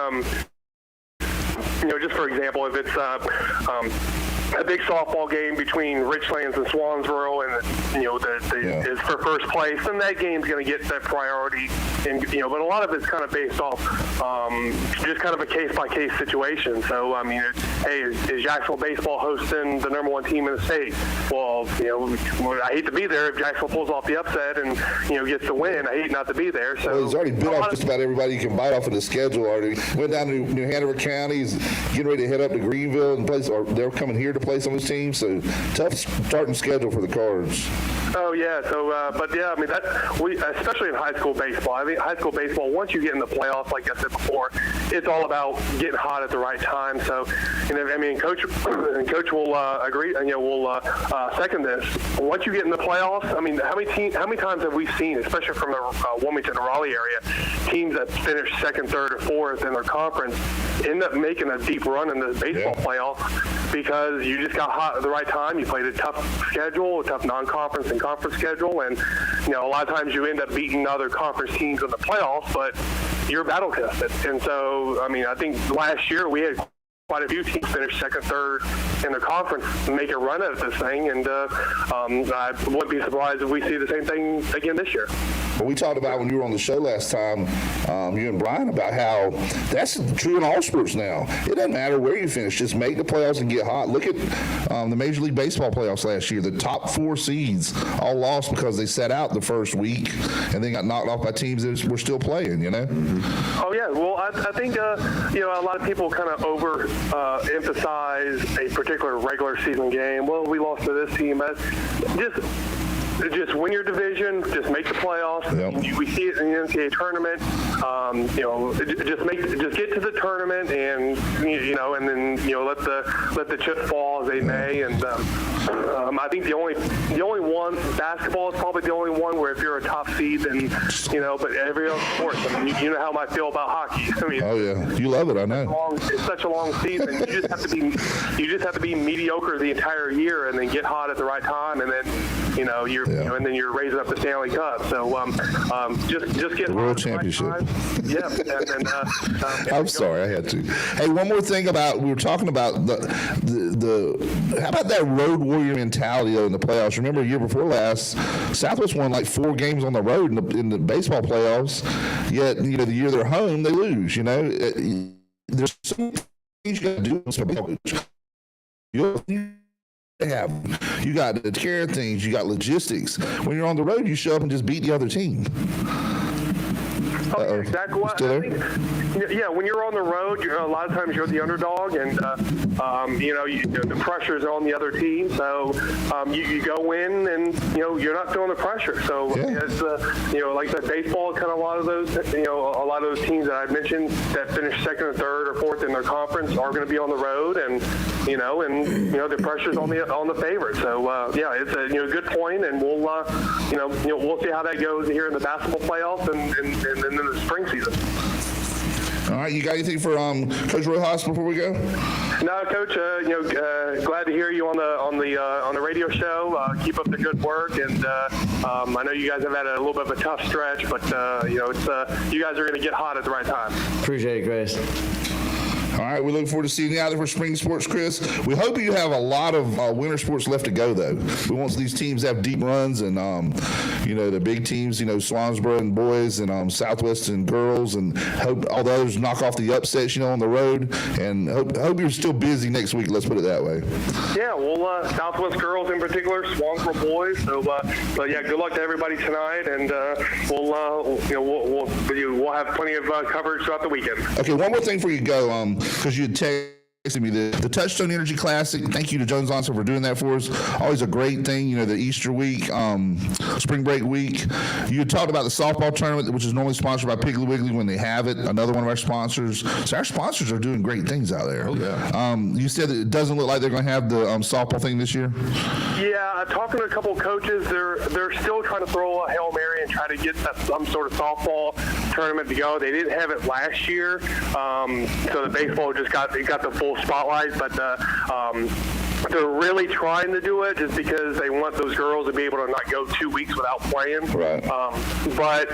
just for example, if it's a big softball game between Richlands and Swansboro, and is for first place, then that game's going to get that priority. And but a lot of it's kind of based off just kind of a case-by-case situation. So is Jacksonville baseball hosting the #1 team in the state? Well, I hate to be there if Jacksonville pulls off the upset and gets the win. I hate not to be there. So he's already bit off just about everybody you can bite off in the schedule already. Went down to New Hanover County. He's getting ready to head up to Greenville and play, or they're coming here to play some of his teams. So tough starting schedule for the Cards. Oh yeah, so but yeah, I mean especially in high school baseball. I think high school baseball, once you get in the playoffs, like I said before, it's all about getting hot at the right time. So, I mean, Coach will agree, and will second this. Once you get in the playoffs, I mean, how many times have we seen, especially from the Wilmington and Raleigh area, teams that finish second, third, or fourth in their conference end up making a deep run in the baseball playoffs because you just got hot at the right time. You played a tough schedule, a tough non-conference and conference schedule, and a lot of times you end up beating other conference teams in the playoffs, but you're battle tested. And so, I mean, I think last year we had quite a few teams finish second, third in the conference and make a run at this thing, and I wouldn't be surprised if we see the same thing again this year. Well, we talked about when you were on the show last time, you and Brian, about how that's true in all sports now. It doesn't matter where you finish, just make the playoffs and get hot. Look at the Major League Baseball playoffs last year. The top 4 seeds all lost because they sat out the first week and then got knocked off by teams that were still playing, Oh, yeah. Well, I think, a lot of people kind of emphasize a particular regular season game. Well, we lost to this team. Just win your division. Just make the playoffs. Yep. We see it in the NCAA tournament. Just get to the tournament, and and then let the chips fall as they may. And I think the only one, basketball is probably the only one where if you're a top seed, then but every other sport, I mean, you know how I feel about hockey. I mean, oh yeah, you love it, I know. It's such a long season. You just have to be mediocre the entire year, and then get hot at the right time, and then and then you're raising up the Stanley Cup. So just get the World Championship. Yeah. I'm sorry, I had to. Hey, one more thing we were talking about the how about that road warrior mentality though in the playoffs? Remember, a year before last, Southwest won like 4 games on the road in the baseball playoffs. Yet the year they're home, they lose. There's some things you got to do. You got to take care of things. You got logistics. When you're on the road, you show up and just beat the other team. Oh, exactly. When you're on the road, a lot of times you're the underdog, and the pressure's on the other team. So you go in, and you're not feeling the pressure. So it's like I said, baseball, kind of a lot of those teams that I mentioned that finish second or third or fourth in their conference are going to be on the road, and the pressure's on the favorite. So it's a good point, and we'll see how that goes here in the basketball playoffs and then in the spring season. All right, you got anything for Coach Rojas before we go? No, Coach. Glad to hear you on the radio show. Keep up the good work, and I know you guys have had a little bit of a tough stretch, but it's you guys are going to get hot at the right time. Appreciate it, Chris. All right, we look forward to seeing you out there for spring sports, Chris. We hope you have a lot of winter sports left to go, though. We want these teams to have deep runs, and the big teams, Swansboro and boys, and Southwest and girls, and hope all the others knock off the upsets, on the road. And hope you're still busy next week. Let's put it that way. Yeah, well, Southwest girls in particular, Swansboro boys. So, good luck to everybody tonight, and we'll have plenty of coverage throughout the weekend. Okay, one more thing before you go. Because you had texted me the Touchstone Energy Classic. Thank you to Jones Onson for doing that for us. Always a great thing. The Easter week, spring break week. You had talked about the softball tournament, which is normally sponsored by Piggly Wiggly when they have it. Another one of our sponsors. So our sponsors are doing great things out there. Oh yeah. You said that it doesn't look like they're going to have the softball thing this year. Yeah, talking to a couple of coaches, they're still trying to throw a Hail Mary and try to get some sort of softball tournament to go. They didn't have it last year, so the baseball just got the full spotlight, but they're really trying to do it just because they want those girls to be able to not go 2 weeks without playing. Right. But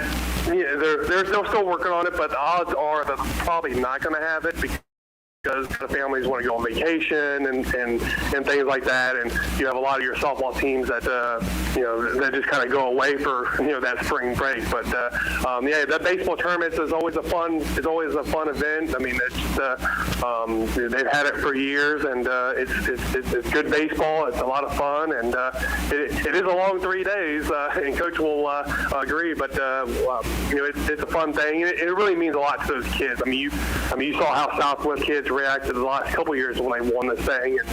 they're still working on it, but the odds are that they're probably not going to have it because the families want to go on vacation and things like that, and you have a lot of your softball teams that that just kind of go away for that spring break. But that baseball tournament is always a fun event. I mean, it's they've had it for years, and it's good baseball. It's a lot of fun, and it is a long 3 days. And Coach will agree, but it's a fun thing. It really means a lot to those kids. I mean, you saw how Southwest kids reacted the last couple years when I won this thing. And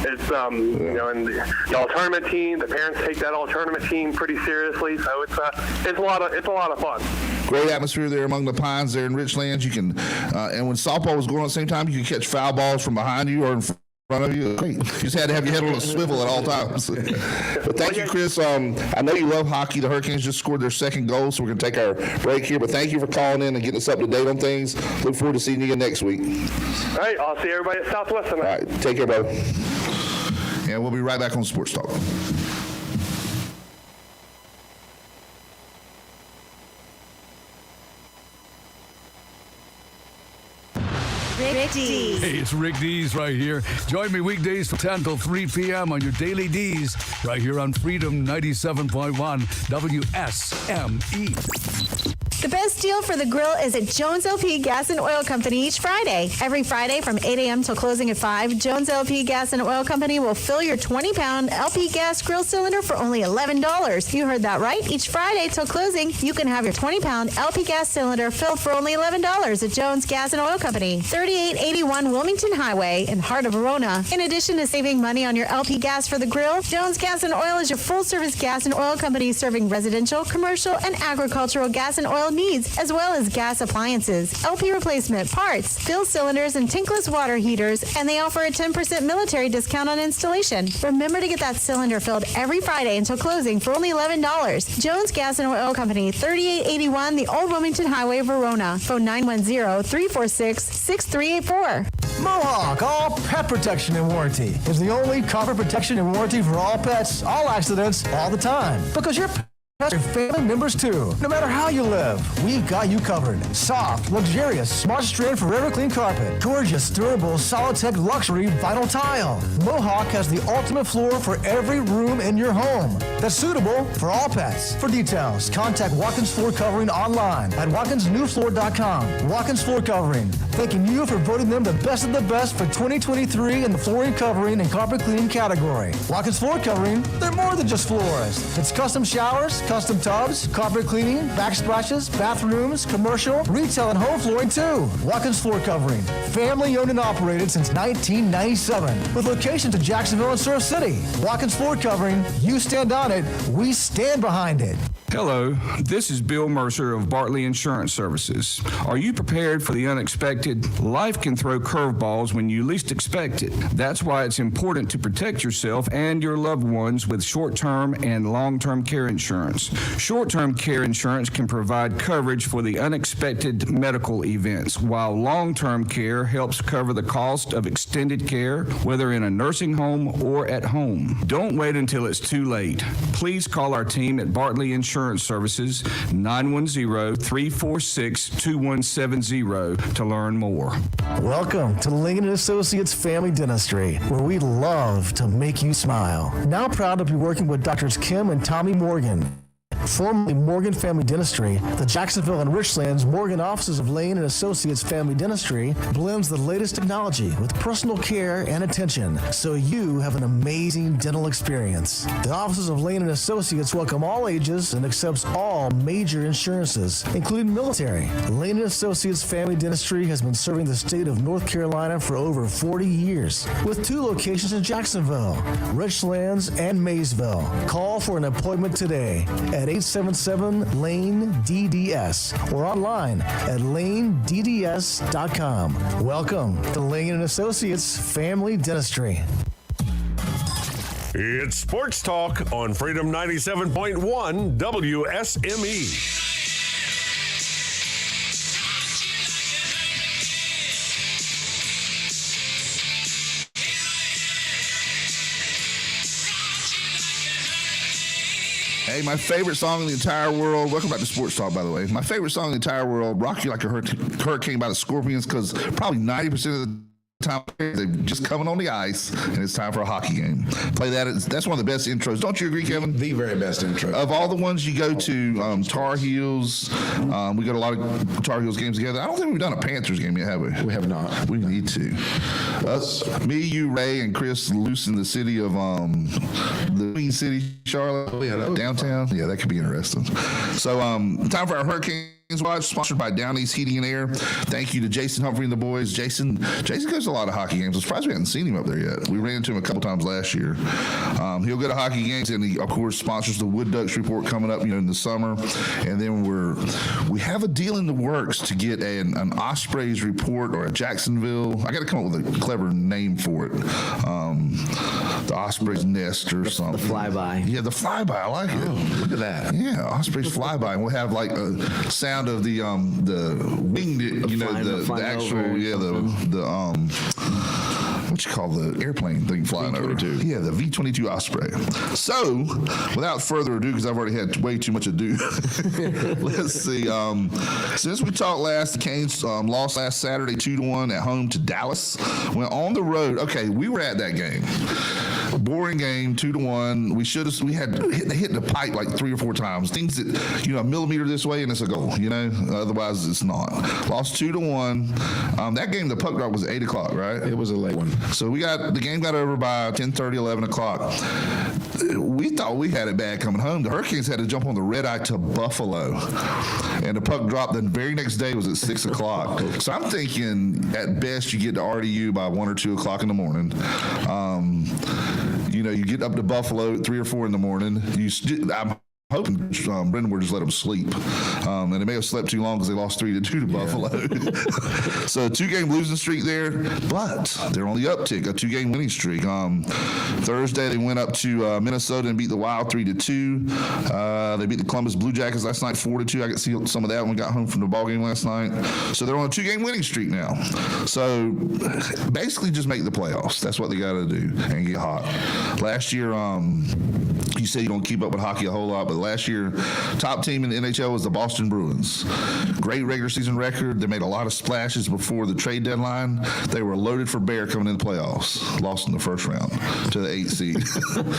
it's and the all tournament team, the parents take that all tournament team pretty seriously. So it's a lot of fun. Great atmosphere there among the pines there in Richlands. You can, and when softball was going on at the same time, you could catch foul balls from behind you or in front of you. Great. You just had to have your head on a swivel at all times. But thank you, Chris. I know you love hockey. The Hurricanes just scored their second goal, so we're going to take our break here. But thank you for calling in and getting us up to date on things. Look forward to seeing you again next week. All right. I'll see everybody at Southwest tonight. All right. Take care, brother. And we'll be right back on Sports Talk. Rick D's. Hey, it's Rick D's right here. Join me weekdays from 10 till 3 p.m. on your Daily D's right here on Freedom 97.1 WSME. The best deal for the grill is at Jones LP Gas and Oil Company each Friday. Every Friday from 8 a.m. till closing at 5, Jones LP Gas and Oil Company will fill your 20-pound LP gas grill cylinder for only $11. You heard that right. Each Friday till closing, you can have your 20-pound LP gas cylinder filled for only $11 at Jones Gas and Oil Company, 3881 Wilmington Highway in the heart of Verona. In addition to saving money on your LP gas for the grill, Jones Gas and Oil is your full-service gas and oil company serving residential, commercial, and agricultural gas and oil needs, as well as gas appliances, LP replacement, parts, fill cylinders, and tankless water heaters, and they offer a 10% military discount on installation. Remember to get that cylinder filled every Friday until closing for only $11. Jones Gas and Oil Company, 3881 the Old Wilmington Highway, Verona. Phone 910-346-6384. Mohawk All Pet Protection and Warranty is the only cover protection and warranty for all pets, all accidents, all the time. Because your pets are family members too. No matter how you live, we've got you covered. Soft, luxurious, smart strand forever clean carpet. Gorgeous, durable, Solitech luxury vinyl tile. Mohawk has the ultimate floor for every room in your home that's suitable for all pets. For details, contact Watkins Floor Covering online at watkinsnewfloor.com. Watkins Floor Covering, thanking you for voting them the best of the best for 2023 in the flooring covering and carpet cleaning category. Watkins Floor Covering, they're more than just floors. It's custom showers, custom tubs, carpet cleaning, backsplashes, bathrooms, commercial, retail, and home flooring too. Watkins Floor Covering, family owned and operated since 1997, with locations in Jacksonville and Surf City. Watkins Floor Covering, you stand on it, we stand behind it. Hello, this is Bill Mercer of Bartley Insurance Services. Are you prepared for the unexpected? Life can throw curveballs when you least expect it. That's why it's important to protect yourself and your loved ones with short-term and long-term care insurance. Short-term care insurance can provide coverage for the unexpected medical events, while long-term care helps cover the cost of extended care, whether in a nursing home or at home. Don't wait until it's too late. Please call our team at Bartley Insurance Services, 910-346-2170 to learn more. Welcome to Lincoln & Associates Family Dentistry, where we love to make you smile. Now proud to be working with Drs. Kim and Tommy Morgan. Formerly Morgan Family Dentistry, the Jacksonville and Richlands Morgan offices of Lane and Associates Family Dentistry blends the latest technology with personal care and attention, so you have an amazing dental experience. The offices of Lane and Associates welcome all ages and accepts all major insurances, including military. Lane and Associates Family Dentistry has been serving the state of North Carolina for over 40 years, with 2 locations in Jacksonville, Richlands, and Maysville. Call for an appointment today at 877-LANE-DDS or online at lanedds.com. Welcome to Lane & Associates Family Dentistry. It's Sports Talk on Freedom 97.1 WSME. Hey, my favorite song in the entire world. Welcome back to Sports Talk, by the way. My favorite song in the entire world, Rock You Like a Hurricane by the Scorpions, because probably 90% of the time they're just coming on the ice, and it's time for a hockey game. Play that. That's one of the best intros. Don't you agree, Kevin? The very best intro. Of all the ones you go to, Tar Heels, we go to a lot of Tar Heels games together. I don't think we've done a Panthers game yet, have we? We have not. We need to. Me, you, Ray, and Chris loose in the city of the Queen City, Charlotte, downtown. Yeah, that could be interesting. So, time for our Hurricane Watch, sponsored by Down East Heating and Air. Thank you to Jason Humphrey and the boys. Jason goes to a lot of hockey games. I'm surprised we haven't seen him up there yet. We ran into him a couple times last year. He'll go to hockey games, and he, of course, sponsors the Wood Ducks Report coming up, in the summer. And then we have a deal in the works to get an Ospreys report or a Jacksonville. I got to come up with a clever name for it. The Ospreys Nest or something. The flyby. Yeah, the flyby. I like it. Look at that. Yeah, Ospreys flyby, and we'll have like a sound of the winged, the actual, what you call the airplane thing flying over? Yeah, the V-22 Osprey. So, without further ado, because I've already had way too much ado, let's see. Since we talked last, the Canes lost last Saturday 2-1 at home to Dallas. Went on the road. Okay, we were at that game. Boring game, 2-1. We had hit the pipe like 3 or 4 times. Things that, a millimeter this way and it's a goal, otherwise it's not. Lost 2-1. That game, the puck drop was at 8 o'clock, right? It was a late one. So the game got over by 10:30, 11 o'clock. We thought we had it bad coming home. The Hurricanes had to jump on the red eye to Buffalo. And the puck drop the very next day was at 6 o'clock. So I'm thinking at best you get to RDU by 1 or 2 o'clock in the morning. You get up to Buffalo at 3 or 4 in the morning. I'm hoping Brendan would just let them sleep. And they may have slept too long because they lost 3-2 to Buffalo. So a 2-game losing streak there, but they're on the uptick, a 2-game winning streak. Thursday, they went up to Minnesota and beat the Wild 3-2. They beat the Columbus Blue Jackets last night 4-2. I got to see some of that when we got home from the ball game last night. So they're on a 2-game winning streak now. So basically just make the playoffs. That's what they got to do and get hot. Last year, you say you don't keep up with hockey a whole lot, but last year, top team in the NHL was the Boston Bruins. Great regular season record. They made a lot of splashes before the trade deadline. They were loaded for bear coming in the playoffs. Lost in the first round to the 8th seed.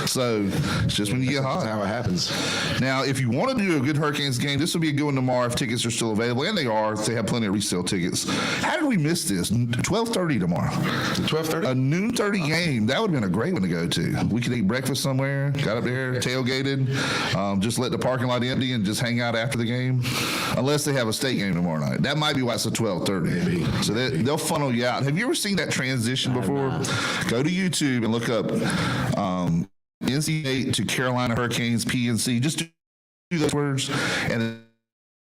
So it's just when you get hot. That's how it happens. Now, if you want to do a good Hurricanes game, this will be a good one tomorrow if tickets are still available, and they are. They have plenty of resale tickets. How did we miss this? 12:30 tomorrow. 12:30? A noon 30 game. That would have been a great one to go to. We could eat breakfast somewhere, got up there, tailgated, just let the parking lot empty and just hang out after the game, unless they have a state game tomorrow night. That might be why it's a 12:30. So they'll funnel you out. Have you ever seen that transition before? Go to YouTube and look up NC8 to Carolina Hurricanes PNC. Just do those words, and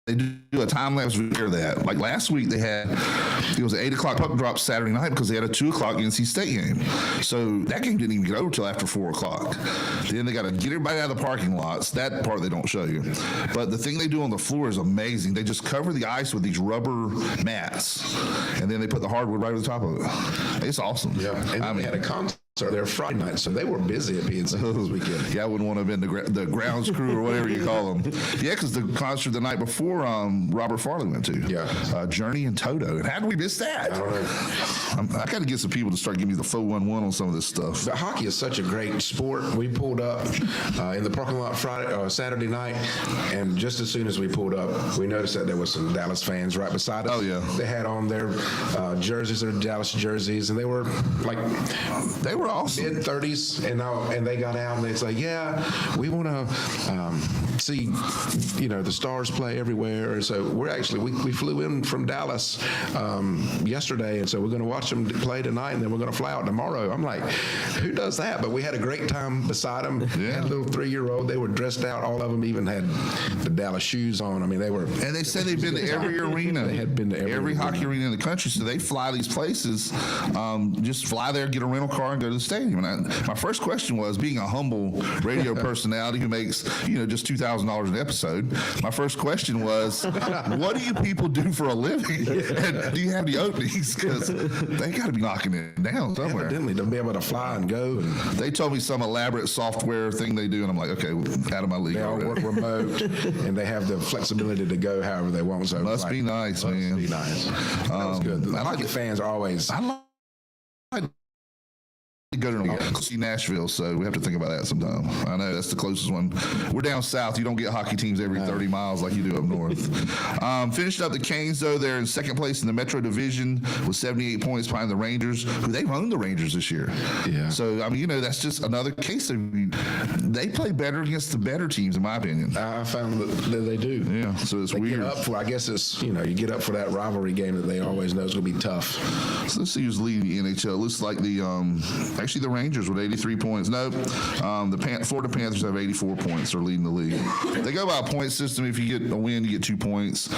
they do a time lapse video of that. Like last week, it was an 8 o'clock puck drop Saturday night because they had a 2 o'clock NC State game. So that game didn't even get over till after 4 o'clock. Then they got to get everybody out of the parking lots. That part they don't show you. But the thing they do on the floor is amazing. They just cover the ice with these rubber mats, and then they put the hardwood right over the top of it. It's awesome. Yeah, and they had a concert there Friday night, so they were busy at PNC this weekend. Yeah, I wouldn't want to have been the grounds crew or whatever you call them. Yeah, because the concert the night before Robert Farley went to. Yeah. Journey and Toto. And how did we miss that? I don't know. I got to get some people to start giving me the 411 on some of this stuff. But hockey is such a great sport. We pulled up in the parking lot Saturday night, and just as soon as we pulled up, we noticed that there was some Dallas fans right beside us. Oh, yeah. They had on their jerseys, their Dallas jerseys, and they were like... They were awesome. Mid-30s, and they got out and they said, yeah, we want to see, the Stars play everywhere. And so we flew in from Dallas yesterday, and so we're going to watch them play tonight, and then we're going to fly out tomorrow. I'm like, who does that? But we had a great time beside them. Yeah. Had a little 3-year-old. They were dressed out. All of them even had the Dallas shoes on. I mean, they were. And they said they've been to every arena. They had been to every hockey arena in the country. So they fly these places, just fly there, get a rental car, and go to the stadium. And my first question was, being a humble radio personality who makes, just $2,000 an episode, my first question was, what do you people do for a living? And do you have the openings? Because they got to be knocking it down somewhere. Evidently, they'll be able to fly and go. And they told me some elaborate software thing they do, and I'm like, okay, out of my league. They all work remote, and they have the flexibility to go however they want. So must be nice, man. Must be nice. That was good. I like the fans are always. I like go to see Nashville, so we have to think about that sometime. I know that's the closest one. We're down south. You don't get hockey teams every 30 miles like you do up north. Finished up the Canes, though. They're in second place in the Metro Division with 78 points behind the Rangers, who they've owned the Rangers this year. Yeah. So, I mean, that's just another case of they play better against the better teams, in my opinion. I found that they do. Yeah, so it's weird. I guess it's, you get up for that rivalry game that they always know is going to be tough. So let's see who's leading the NHL. It looks like actually the Rangers with 83 points. No, the Florida Panthers have 84 points. They're leading the league. They go by a point system. If you get a win, you get 2 points.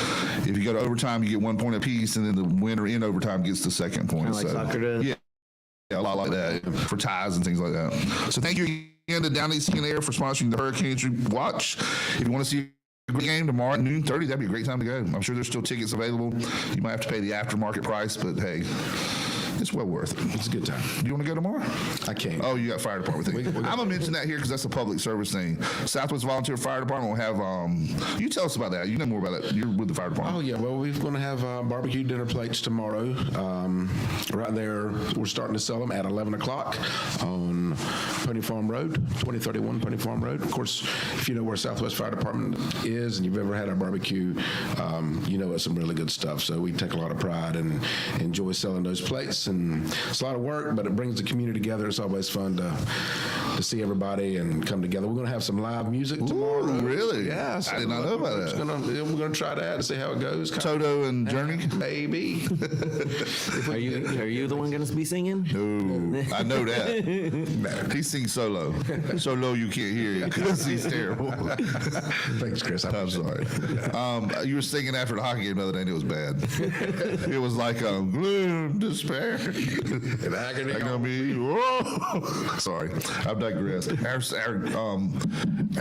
If you go to overtime, you get 1 point apiece, and then the winner in overtime gets the second point. Kind of like soccer does? Yeah, a lot like that for ties and things like that. So thank you again to Down East Air for sponsoring the Hurricanes Watch. If you want to see a great game tomorrow at noon 30, that'd be a great time to go. I'm sure there's still tickets available. You might have to pay the aftermarket price, but hey, it's well worth it. It's a good time. Do you want to go tomorrow? I can't. Oh, you got fire department thing. I'm going to mention that here because that's a public service thing. Southwest Volunteer Fire Department will have, you tell us about that. You know more about that. You're with the fire department. Oh, yeah. Well, we're going to have barbecue dinner plates tomorrow. Right there, we're starting to sell them at 11 o'clock on Pony Farm Road, 2031 Pony Farm Road. Of course, if you know where Southwest Fire Department is and you've ever had our barbecue, you know it's some really good stuff. So we take a lot of pride and enjoy selling those plates. And it's a lot of work, but it brings the community together. It's always fun to see everybody and come together. We're going to have some live music tomorrow. Really? Yeah. I did not know about that. We're going to try that and see how it goes. Toto and Journey? Maybe. Are you the one going to be singing? No, I know that. He sings solo. So low you can't hear it because he's terrible. Thanks, Chris. I'm sorry. You were singing after the hockey game the other day and it was bad. It was like gloom, despair. And agony. I'm gonna be. Whoa. Sorry, I've digressed. Our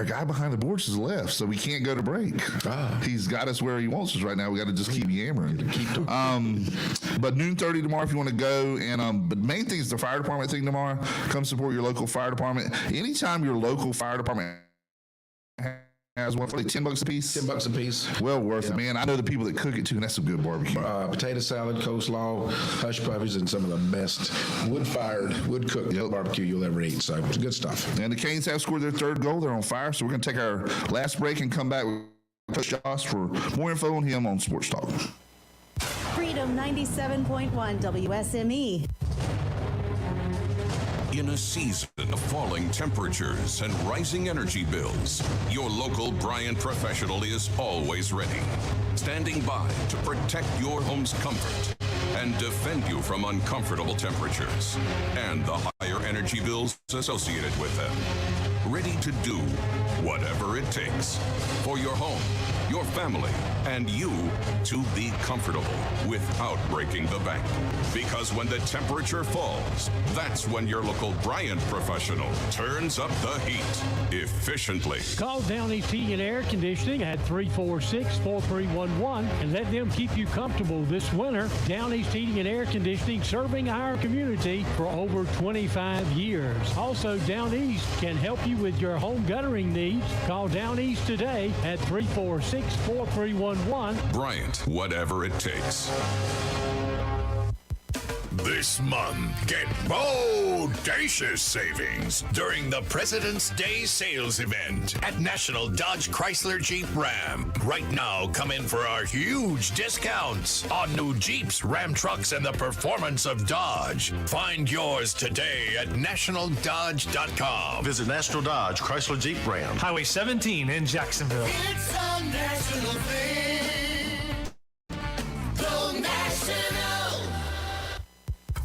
guy behind the boards has left, so we can't go to break. He's got us where he wants us right now. We got to just keep yammering. But noon 30 tomorrow if you want to go. And but the main thing is the fire department thing tomorrow. Come support your local fire department. Anytime your local fire department has one for like $10 a piece. $10 a piece. Well worth it, man. I know the people that cook it too, and that's some good barbecue. Potato salad, coleslaw, hush puppies, and some of the best wood-cooked barbecue you'll ever eat. So it's good stuff. And the Canes have scored their third goal. They're on fire. So we're going to take our last break and come back with Coach Josh for more info on him on Sports Talk. Freedom 97.1 WSME. In a season of falling temperatures and rising energy bills, your local Bryant professional is always ready, standing by to protect your home's comfort and defend you from uncomfortable temperatures and the higher energy bills associated with them. Ready to do whatever it takes for your home, your family, and you to be comfortable without breaking the bank. Because when the temperature falls, that's when your local Bryant professional turns up the heat efficiently. Call Down East Heating and Air Conditioning at 346-4311 and let them keep you comfortable this winter. Down East Heating and Air Conditioning, serving our community for over 25 years. Also, Down East can help you with your home guttering needs. Call Down East today at 346-4311. Bryant, whatever it takes. This month, get bodacious savings during the President's Day sales event at National Dodge Chrysler Jeep Ram. Right now, come in for our huge discounts on new Jeeps, Ram trucks, and the performance of Dodge. Find yours today at nationaldodge.com. Visit National Dodge Chrysler Jeep Ram, Highway 17 in Jacksonville. It's a national thing. Go national.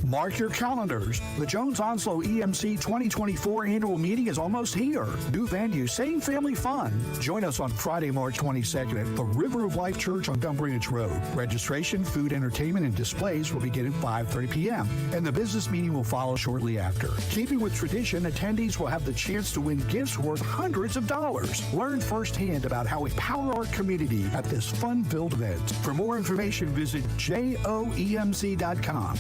Mark your calendars. The Jones Onslow EMC 2024 annual meeting is almost here. New venue, same family fun. Join us on Friday, March 22nd at the River of Life Church on Gum Branch Road. Registration, food, entertainment, and displays will begin at 5:30 p.m. and the business meeting will follow shortly after. Keeping with tradition, attendees will have the chance to win gifts worth hundreds of dollars. Learn firsthand about how we power our community at this fun-filled event. For more information, visit joemc.com.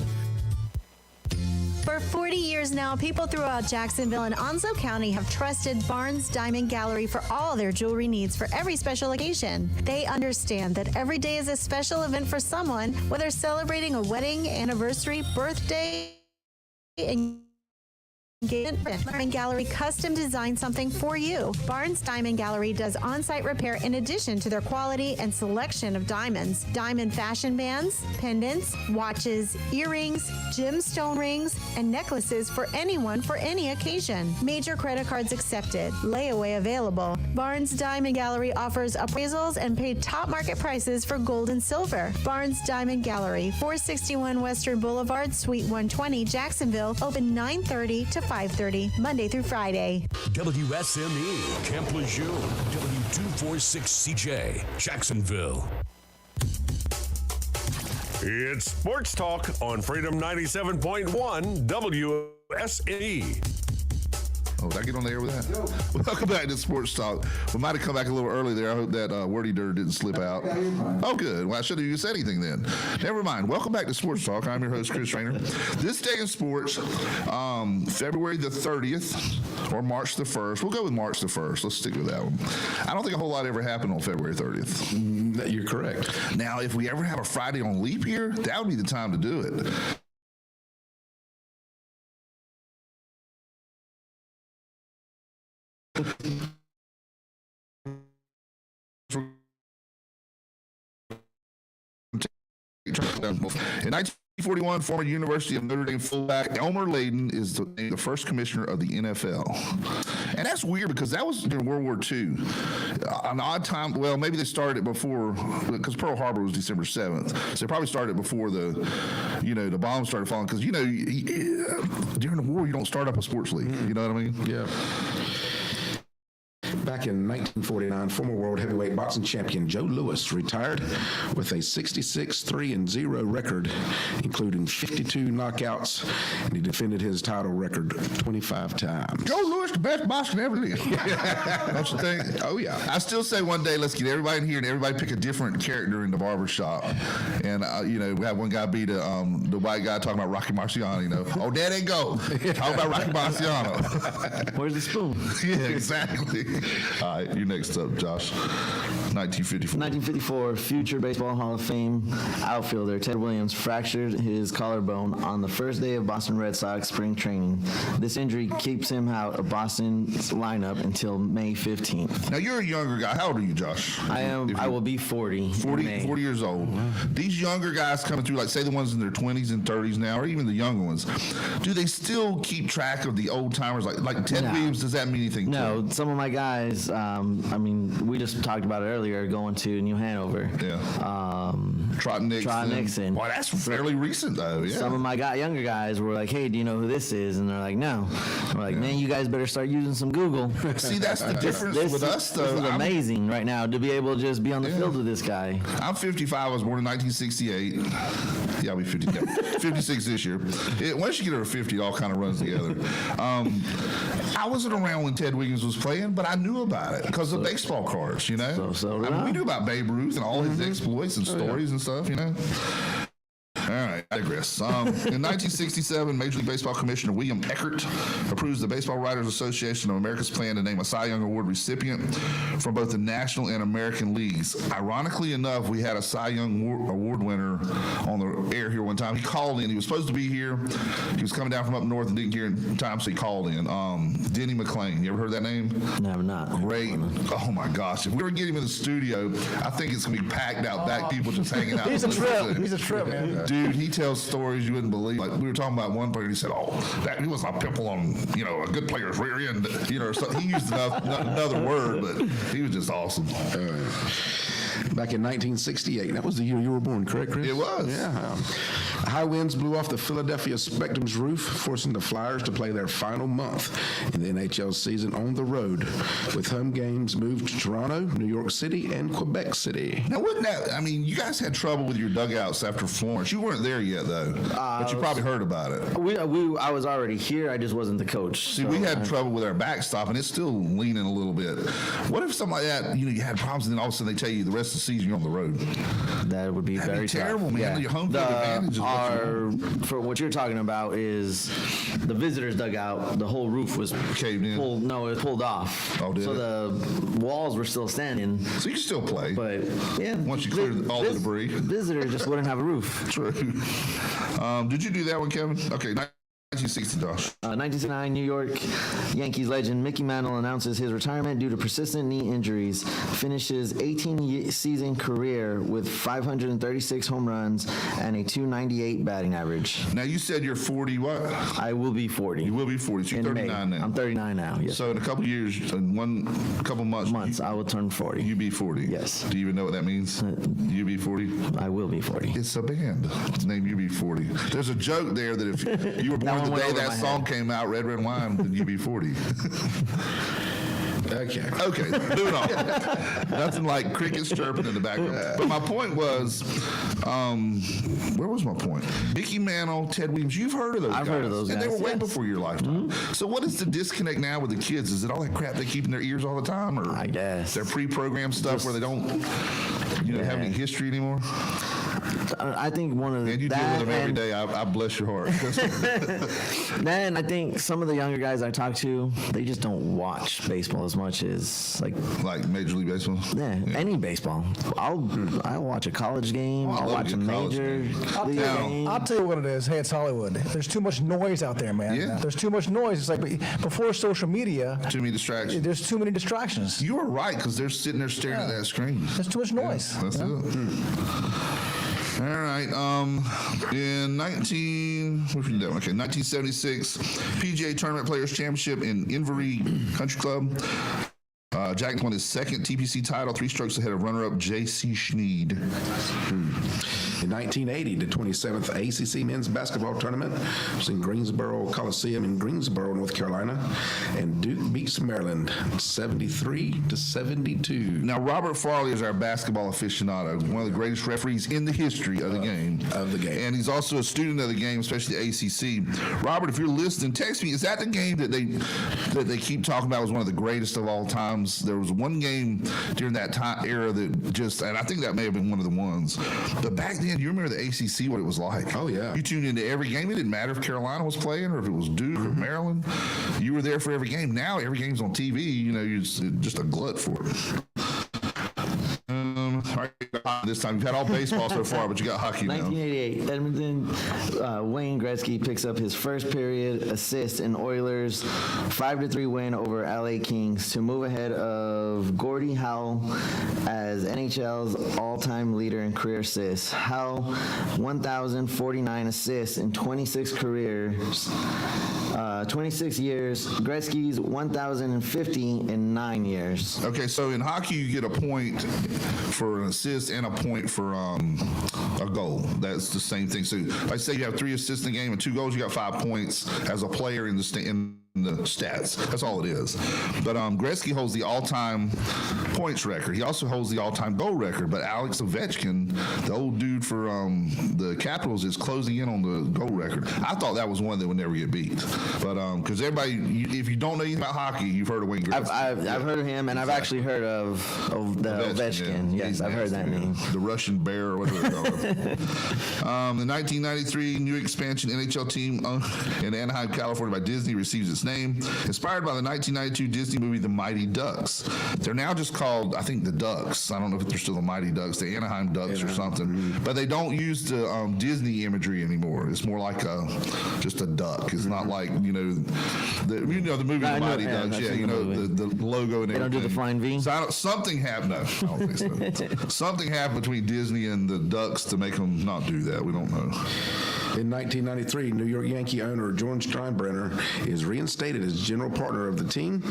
For 40 years now, people throughout Jacksonville and Onslow County have trusted Barnes Diamond Gallery for all their jewelry needs for every special occasion. They understand that every day is a special event for someone, whether celebrating a wedding, anniversary, birthday, Diamond Gallery custom design something for you. Barnes Diamond Gallery does on-site repair in addition to their quality and selection of diamonds. Diamond fashion bands, pendants, watches, earrings, gemstone rings, and necklaces for anyone for any occasion. Major credit cards accepted. Layaway available. Barnes Diamond Gallery offers appraisals and paid top market prices for gold and silver. Barnes Diamond Gallery, 461 Western Boulevard, Suite 120, Jacksonville, open 9:30 to 5:30, Monday through Friday. WSME, Camp Lejeune, W246CJ, Jacksonville. It's Sports Talk on Freedom 97.1 WSME. Oh, did I get on the air with that? Welcome back to Sports Talk. We might have come back a little early there. I hope that wordy dirt didn't slip out. Oh, good. Well, I should have even said anything then. Never mind. Welcome back to Sports Talk. I'm your host, Chris Trainer. This day in sports, February the 30th or March the 1st. We'll go with March the 1st. Let's stick with that one. I don't think a whole lot ever happened on February 30th. You're correct. Now, if we ever have a Friday on leap year, that would be the time to do it. In 1941, former University of Notre Dame fullback Elmer Layden is the first commissioner of the NFL. And that's weird because that was during World War II. An odd time, well, maybe they started it before, because Pearl Harbor was December 7th. So they probably started it before the bombs started falling. Because, during the war, you don't start up a sports league. You know what I mean? Yeah. Back in 1949, former world heavyweight boxing champion Joe Louis retired with a 66-3-0 record, including 52 knockouts, and he defended his title record 25 times. Joe Louis, the best boxer ever lived. Don't you think? Oh, yeah. I still say one day, let's get everybody in here and everybody pick a different character in the barber shop. And, we have one guy beat the white guy talking about Rocky Marciano, Oh, there they go. Talk about Rocky Marciano. Where's the spoon? Yeah, exactly. All right, you're next up, Josh. 1954. 1954, future Baseball Hall of Fame outfielder Ted Williams fractured his collarbone on the first day of Boston Red Sox spring training. This injury keeps him out of Boston's lineup until May 15th. Now, you're a younger guy. How old are you, Josh? I will be 40. 40 years old. These younger guys coming through, like say the ones in their 20s and 30s now, or even the younger ones, do they still keep track of the old timers? Like Ted Williams, does that mean anything to No, them? some of my guys, we just talked about it earlier, going to New Hanover. Yeah. Trot Nixon. Well, that's fairly recent, though. Yeah. Some of my younger guys were like, hey, do you know who this is? And they're like, no. We're like, man, you guys better start using some Google. See, that's the difference with us, though. This is amazing right now to be able to just be on the field with this guy. I'm 55. I was born in 1968. Yeah, I'll be 56 this year. Once you get over 50, it all kind of runs together. I wasn't around when Ted Williams was playing, but I knew about it because of baseball cards, we knew about Babe Ruth and all his exploits and stories and stuff, All right, I digress. In 1967, Major League Baseball Commissioner William Eckert approves the Baseball Writers Association of America's plan to name a Cy Young Award recipient from both the National and American leagues. Ironically enough, we had a Cy Young Award winner on the air here one time. He called in. He was supposed to be here. He was coming down from up north and didn't hear in time, so he called in. Denny McClain. You ever heard that name? No, I'm not. Great. Oh, my gosh. If we were getting him in the studio, I think it's going to be packed out back, people just hanging out. He's a trip. He's a trip, man. Dude, he tells stories you wouldn't believe. Like, we were talking about one player, and he said, he was a pimple on, a good player's rear end. So he used another word, but he was just awesome. Back in 1968, that was the year you were born, correct, Chris? It was. Yeah. High winds blew off the Philadelphia Spectrum's roof, forcing the Flyers to play their final month in the NHL season on the road, with home games moved to Toronto, New York City, and Quebec City. Now, wouldn't that, you guys had trouble with your dugouts after Florence. You weren't there yet, though, but you probably heard about it. I was already here. I just wasn't the coach. See, we had trouble with our backstop, and it's still leaning a little bit. What if something like that, you had problems, and then all of a sudden they tell you the rest of the season you're on the road? That would be very terrible, tough. man. Yeah. Your home field advantage is for what you're talking about is the visitors dugout. The whole roof was caved in. It was pulled off. Oh, did so it? The walls were still standing. So you can still play, but yeah, once you clear all the debris, visitors just wouldn't have a roof. True. Did you do that one, Kevin? Okay. 1960, Josh. 1969 New York Yankees legend Mickey Mantle announces his retirement due to persistent knee injuries. Finishes 18-season career with 536 home runs and a .298 batting average. Now, you said you're 40 what? I will be 40. You will be 40. So you're 39 now. I'm 39 now, yes. So in a couple years, in a couple months, I will turn 40. You be 40. Yes. Do you even know what that means? You be 40? I will be 40. It's a band. It's named You Be 40. There's a joke there that if you were born the day that song came out, Red Red Wine, then you be 40. Okay, moving on. Nothing like crickets chirping in the background. But my point was, where was my point? Mickey Mantle, Ted Williams, you've heard of those guys. I've heard of those guys. And they were way before your lifetime. So what is the disconnect now with the kids? Is it all that crap they keep in their ears all the time? Or I guess. Their pre-programmed stuff where they don't have any history anymore? I think one of the... And you deal with them every day. I bless your heart. Then I think some of the younger guys I talk to, they just don't watch baseball as much as like Major League Baseball. Yeah, any baseball. I'll watch a college game. I'll watch a major league game. I'll tell you what it is. Hey, it's Hollywood. There's too much noise out there, man. Yeah. There's too much noise. It's like before social media. Too many distractions. There's too many distractions. You are right, because they're sitting there staring at that screen. There's too much noise. That's it. All right. In 1976, PGA Tournament Players Championship in Inverie Country Club. Jack won his second TPC title, 3 strokes ahead of runner-up J.C. Schneed. In 1980, the 27th ACC Men's Basketball Tournament was in Greensboro Coliseum in Greensboro, North Carolina, and Duke beats Maryland 73-72. Now, Robert Farley is our basketball aficionado, one of the greatest referees in the history of the game. And he's also a student of the game, especially the ACC. Robert, if you're listening, text me. Is that the game that they keep talking about was one of the greatest of all times? There was one game during that time era that and I think that may have been one of the ones. But back then, you remember the ACC, what it was like? Oh, yeah. You tuned into every game. It didn't matter if Carolina was playing or if it was Duke or Maryland. You were there for every game. Now every game's on TV. You're just a glut for it. All right, this time you've had all baseball so far, but you got hockey now. 1988, Edmonton, Wayne Gretzky picks up his first period assist in Oilers' 5-3 win over LA Kings to move ahead of Gordie Howe as NHL's all-time leader in career assists. Howe, 1,049 assists in 26 careers. 26 years. Gretzky's 1,050 in 9 years. Okay, so in hockey, you get a point for an assist and a point for a goal. That's the same thing. So I say you have 3 assists in the game and 2 goals, you got 5 points as a player in the stats. That's all it is. But Gretzky holds the all-time points record. He also holds the all-time goal record. But Alex Ovechkin, the old dude for the Capitals, is closing in on the goal record. I thought that was one that would never get beat. But because everybody, if you don't know anything about hockey, you've heard of Wayne Gretzky. I've heard of him, and I've actually heard of the Ovechkin. Yeah. Yes, I've heard that name. The Russian bear, or whatever they call it. The 1993 new expansion NHL team in Anaheim, California by Disney receives its name, inspired by the 1992 Disney movie The Mighty Ducks. They're now just called, I think, the Ducks. I don't know if they're still the Mighty Ducks, the Anaheim Ducks or something. But they don't use the Disney imagery anymore. It's more like just a duck. It's not like the movie The Mighty Ducks. Yeah, the logo and everything. They don't do the flying V. So something happened. No, I don't think so. Something happened between Disney and the Ducks to make them not do that. We don't know. In 1993, New York Yankee owner George Steinbrenner is reinstated as general partner of the team,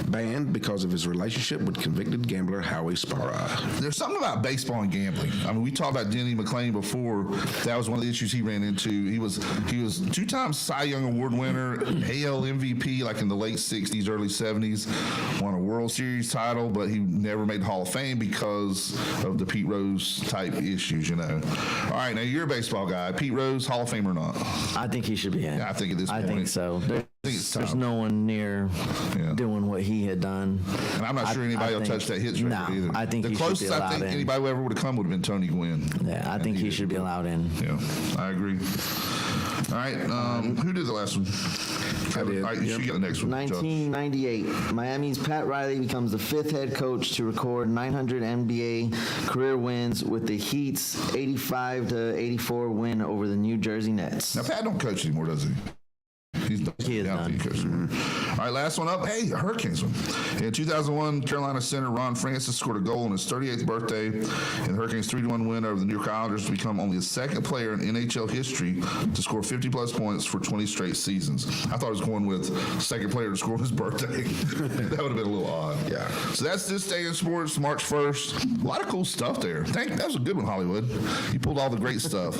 banned because of his relationship with convicted gambler Howie Sparrow. There's something about baseball and gambling. I mean, we talked about Denny McClain before. That was one of the issues he ran into. He was 2-time Cy Young Award winner, AL MVP like in the late 60s, early 70s, won a World Series title, but he never made the Hall of Fame because of the Pete Rose type issues, All right, now you're a baseball guy. Pete Rose, Hall of Fame or not? I think he should be in. Yeah, I think at this point. I think so. There's no one near doing what he had done. And I'm not sure anybody will touch that hits record either. I think the closest I think anybody ever would have come would have been Tony Gwynn. Yeah, I think he should be allowed in. Yeah, I agree. All right, who did the last one? I did. All right, you should get the next one. 1998, Miami's Pat Riley becomes the 5th head coach to record 900 NBA career wins with the Heat's 85-84 win over the New Jersey Nets. Now, Pat don't coach anymore, does he? He's done. He is done. All right, last one up. Hey, Hurricanes one. In 2001, Carolina center Ron Francis scored a goal on his 38th birthday in the Hurricanes' 3-1 win over the New York Islanders to become only the second player in NHL history to score 50-plus points for 20 straight seasons. I thought I was going with second player to score on his birthday. That would have been a little odd. Yeah. So that's this day in sports, March 1st. A lot of cool stuff there. That was a good one, Hollywood. You pulled all the great stuff.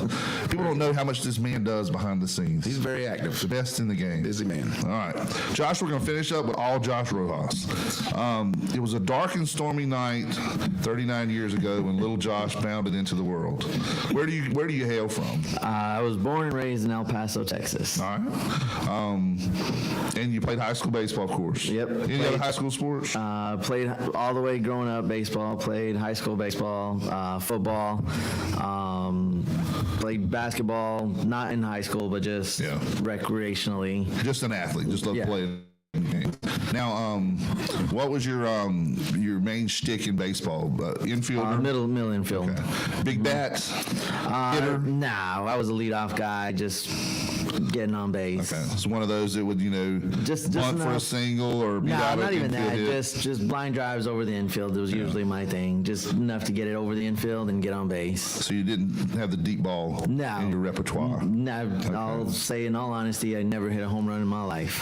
People don't know how much this man does behind the scenes. He's very active. The best in the game. Busy man. All right. Josh, we're going to finish up with all Josh Rojas. It was a dark and stormy night 39 years ago when little Josh bounded into the world. Where do you hail from? I was born and raised in El Paso, Texas. All right. And you played high school baseball, of course. Yep. Any other high school sports? Played all the way growing up baseball, played high school baseball, football, played basketball, not in high school, but just recreationally. Just an athlete, just love Yeah. playing. Now, what was your main shtick in baseball? Infielder? Middle infield. Okay. Big bat? Hitter? No, I was a leadoff guy, just getting on base. Okay, it's one of those that would, just bunt for a enough. single or beat out not an even infield that. hit. Just blind drives over the infield. It was usually my thing. Just enough to get it over the infield and get on base. So you didn't have the deep ball in your repertoire? No, I'll say in all honesty, I never hit a home run in my life.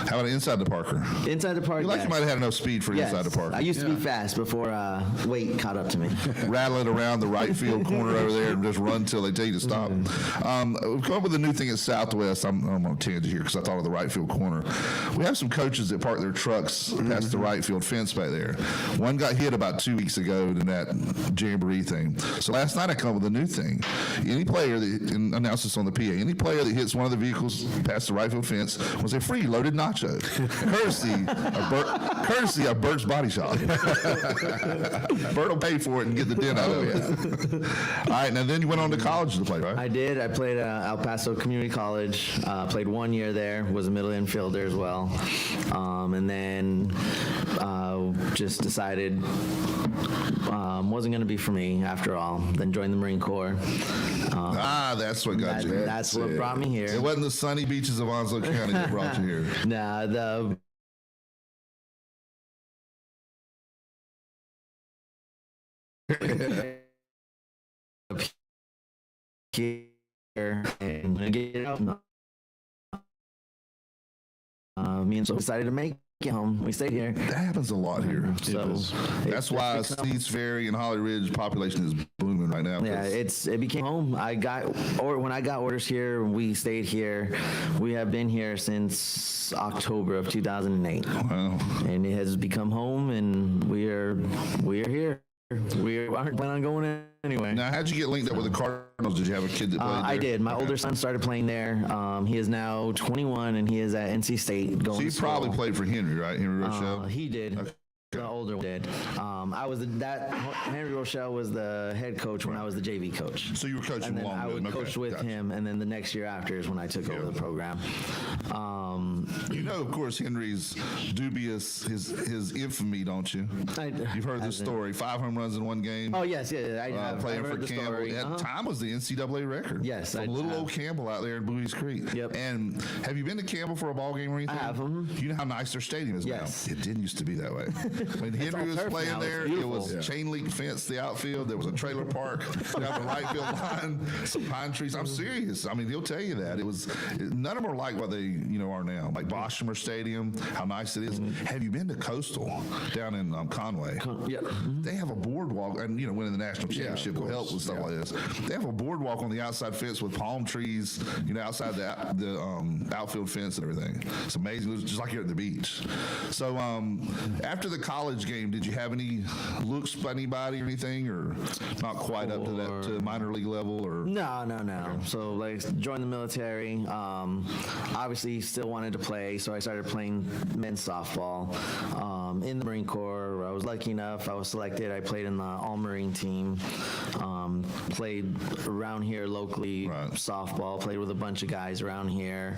How about inside the Parker? Inside the park, You yes. might have had enough speed for Yes. inside the Parker. I used to be fast before weight caught up to me. Rattling around the right field corner over there and just run till they tell you to stop. We've come up with a new thing at Southwest. I'm on a tangent here because I thought of the right field corner. We have some coaches that park their trucks past the right field fence back there. One got hit about 2 weeks ago in that jamboree thing. So last night I come up with a new thing. Any player that, and announced this on the PA, any player that hits one of the vehicles past the right field fence was a free loaded nacho. Courtesy of Bert's Body Shop. Bert will pay for it and get the dent out of it. All right, now then you went on to college to play, right? I did. I played El Paso Community College. Played 1 year there. Was a middle infielder as well. And then just decided wasn't going to be for me after all. Then joined the Marine Corps. That's what got you. That's what brought me here. It wasn't the sunny beaches of Onslow County that brought you here. Nah, the here and get it out. Me and so decided to make it home. We stayed here. That happens a lot here. So That's why Steeds Ferry and Holly Ridge population is booming right now. Yeah, it became home. When I got orders here, we stayed here. We have been here since October of 2008. Wow. And it has become home, and we are here. We aren't planning on going anywhere. Now, how'd you get linked up with the Cardinals? Did you have a kid that played there? I did. My older son started playing there. He is now 21, and he is at NC State going So you to school. probably played for Henry, right? Henry Rochelle? He did. Okay. The older one did. Henry Rochelle was the head coach when I was the JV coach. So you were coaching and then along I with would him. coach with him, and then the next year after is when I took over the program. Of course, Henry's dubious, his infamy, don't you? You've heard this story. 5 home runs in one game. Oh, yes, yeah. I have. Playing I've for heard the Campbell. story. At the time was the NCAA record. Yes, From little old Campbell out there in Bowie's Creek. Yep. And have you been to Campbell for a ball game or anything? I have. You know how nice their stadium is Yes. now? It didn't used to be that way. When Henry was turf playing now. It's there, it beautiful. was chain link fence, the outfield. There was a trailer park down the right field line, some pine trees. I'm serious. I mean, he'll tell you that. None of them are like what they are now. Like Boshemer Stadium, how nice it is. Have you been to Coastal down in Conway? Yeah. They have a boardwalk, and winning the national championship will help with stuff like this. They have a boardwalk on the outside fence with palm trees, outside the outfield fence and everything. It's amazing. It was just like you're at the beach. So after the college game, did you have any looks by anybody or anything, or not quite up to that to minor league level? Or No. So joined the military. Obviously, still wanted to play, so I started playing men's softball in the Marine Corps. I was lucky enough. I was selected. I played in the All-Marine team. Played around here locally, softball. Played with a bunch of guys around here.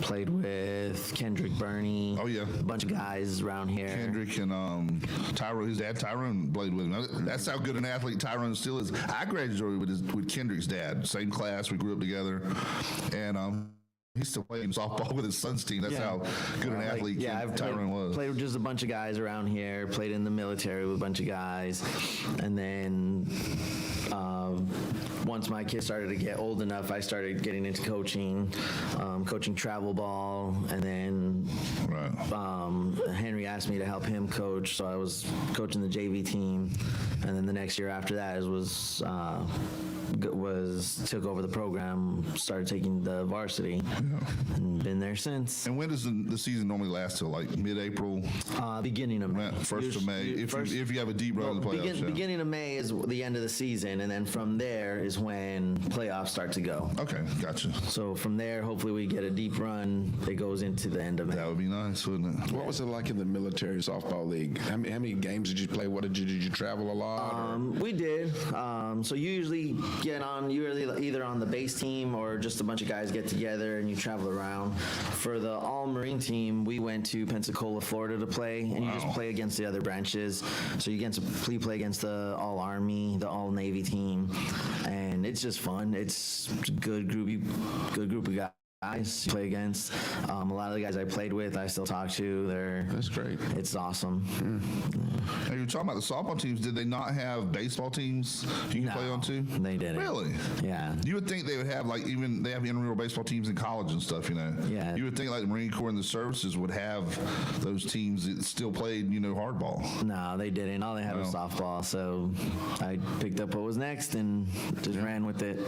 Played with Kendrick Burney. Oh, yeah. A bunch of guys around here. Kendrick and Tyrone, his dad Tyrone played with him. That's how good an athlete Tyrone still is. I graduated with Kendrick's dad, same class. We grew up together, and He's still playing softball with his son's team. That's how good an athlete Tyrone was. Played with just a bunch of guys around here. Played in the military with a bunch of guys, and then once my kids started to get old enough, I started getting into coaching, coaching travel ball, and then Henry asked me to help him coach, so I was coaching the JV team, and then the next year after that took over the program, started taking the varsity, and been there since. And when does the season normally last till, like mid-April? Beginning of May. 1st of May, if you have a deep run in the playoffs. Beginning of May is the end of the season, and then from there is when playoffs start to go. Okay, gotcha. So from there, hopefully we get a deep run that goes into the end of May. That would be nice, wouldn't it? What was it like in the military softball league? How many games did you play? Did you travel a lot? We did. So you usually get on, either on the base team or just a bunch of guys get together and you travel around. For the all-Marine team, we went to Pensacola, Florida to play, and you just play against the other branches. So you play against the all-Army, the all-Navy team, and it's just fun. It's a good group of guys to play against. A lot of the guys I played with, I still talk to. That's great. It's awesome. Now, you're talking about the softball teams. Did they not have baseball teams you can play on too? They didn't. Really? Yeah. You would think they would have they have intramural baseball teams in college and stuff, Yeah. You would think like the Marine Corps and the services would have those teams that still played, hardball. No, they didn't. All they had was softball. So I picked up what was next and just ran with it.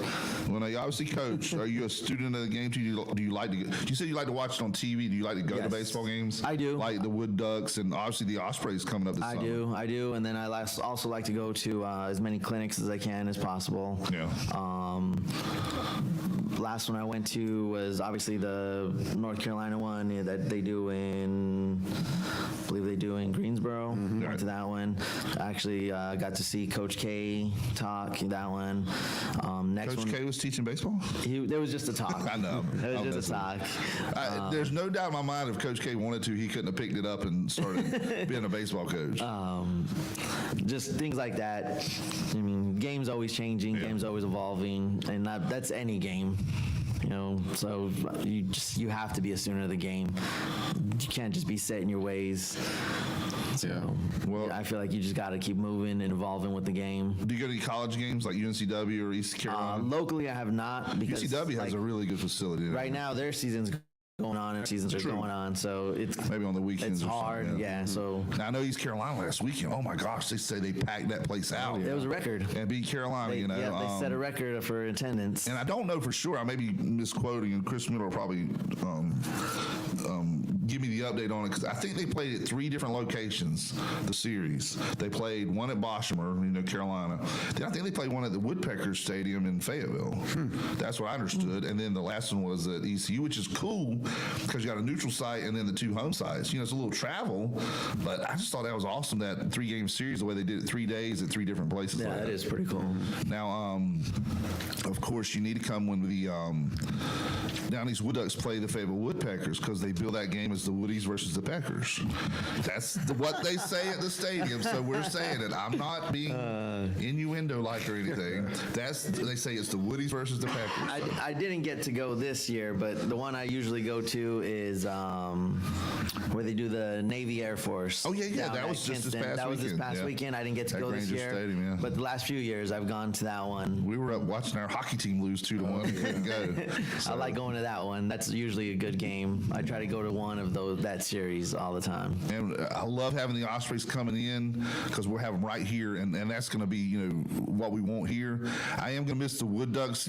Well, now you obviously coach. Are you a student of the game too? Do you like to? You said you like to watch it on TV. Do you like to go to baseball games? I do. Like the Wood Ducks and obviously the Ospreys coming up this summer. I do. And then I also like to go to as many clinics as I can as possible. Yeah. Last one I went to was obviously the North Carolina one that they do I believe they do in Greensboro. Went to that one. I actually got to see Coach K talk that one. Coach K was teaching baseball? There was just a talk. I know. It was just a talk. There's no doubt in my mind if Coach K wanted to, he couldn't have picked it up and started being a baseball coach. Just things like that. I mean, game's always changing, game's always evolving, and that's any game. So you have to be a student of the game. You can't just be set in your ways. So, I feel like you just got to keep moving and evolving with the game. Do you go to any college games like UNCW or East Carolina? Locally, I have not. Because UNCW has a really good facility. Right now, their season's going on and seasons are going on, so it's maybe on the weekends. It's hard, so now, I know East Carolina last weekend. Oh my gosh, they say they packed that place out. It was a record and beat Carolina. They set a record for attendance. And I don't know for sure. I may be misquoting, and Chris Miller will probably give me the update on it because I think they played at 3 different locations. The series they played one at Boshamer, Carolina. Then I think they played one at the Woodpeckers Stadium in Fayetteville. That's what I understood. And then the last one was at ECU, which is cool because you got a neutral site and then the 2 home sites. It's a little travel, but I just thought that was awesome, that 3-game series, the way they did it 3 days at 3 different places. Yeah, that is pretty cool. Now, of course, you need to come when the down these Wood Ducks play the Fayetteville Woodpeckers because they bill that game as the Woodies versus the Peckers. That's what they say at the stadium, so we're saying it. I'm not being innuendo-like or anything. They say it's the Woodies versus the Peckers. I didn't get to go this year, but the one I usually go to is where they do the Navy Air Force. Oh, yeah. That was just this past weekend. That was this past weekend. I didn't get to go this year. Stadium, but the last few years, I've gone to that one. We were up watching our hockey team lose 2-1. We couldn't go. I like going to that one. That's usually a good game. I try to go to one of that series all the time. And I love having the Ospreys coming in because we'll have them right here, and that's going to be what we want here. I am going to miss the Wood Ducks.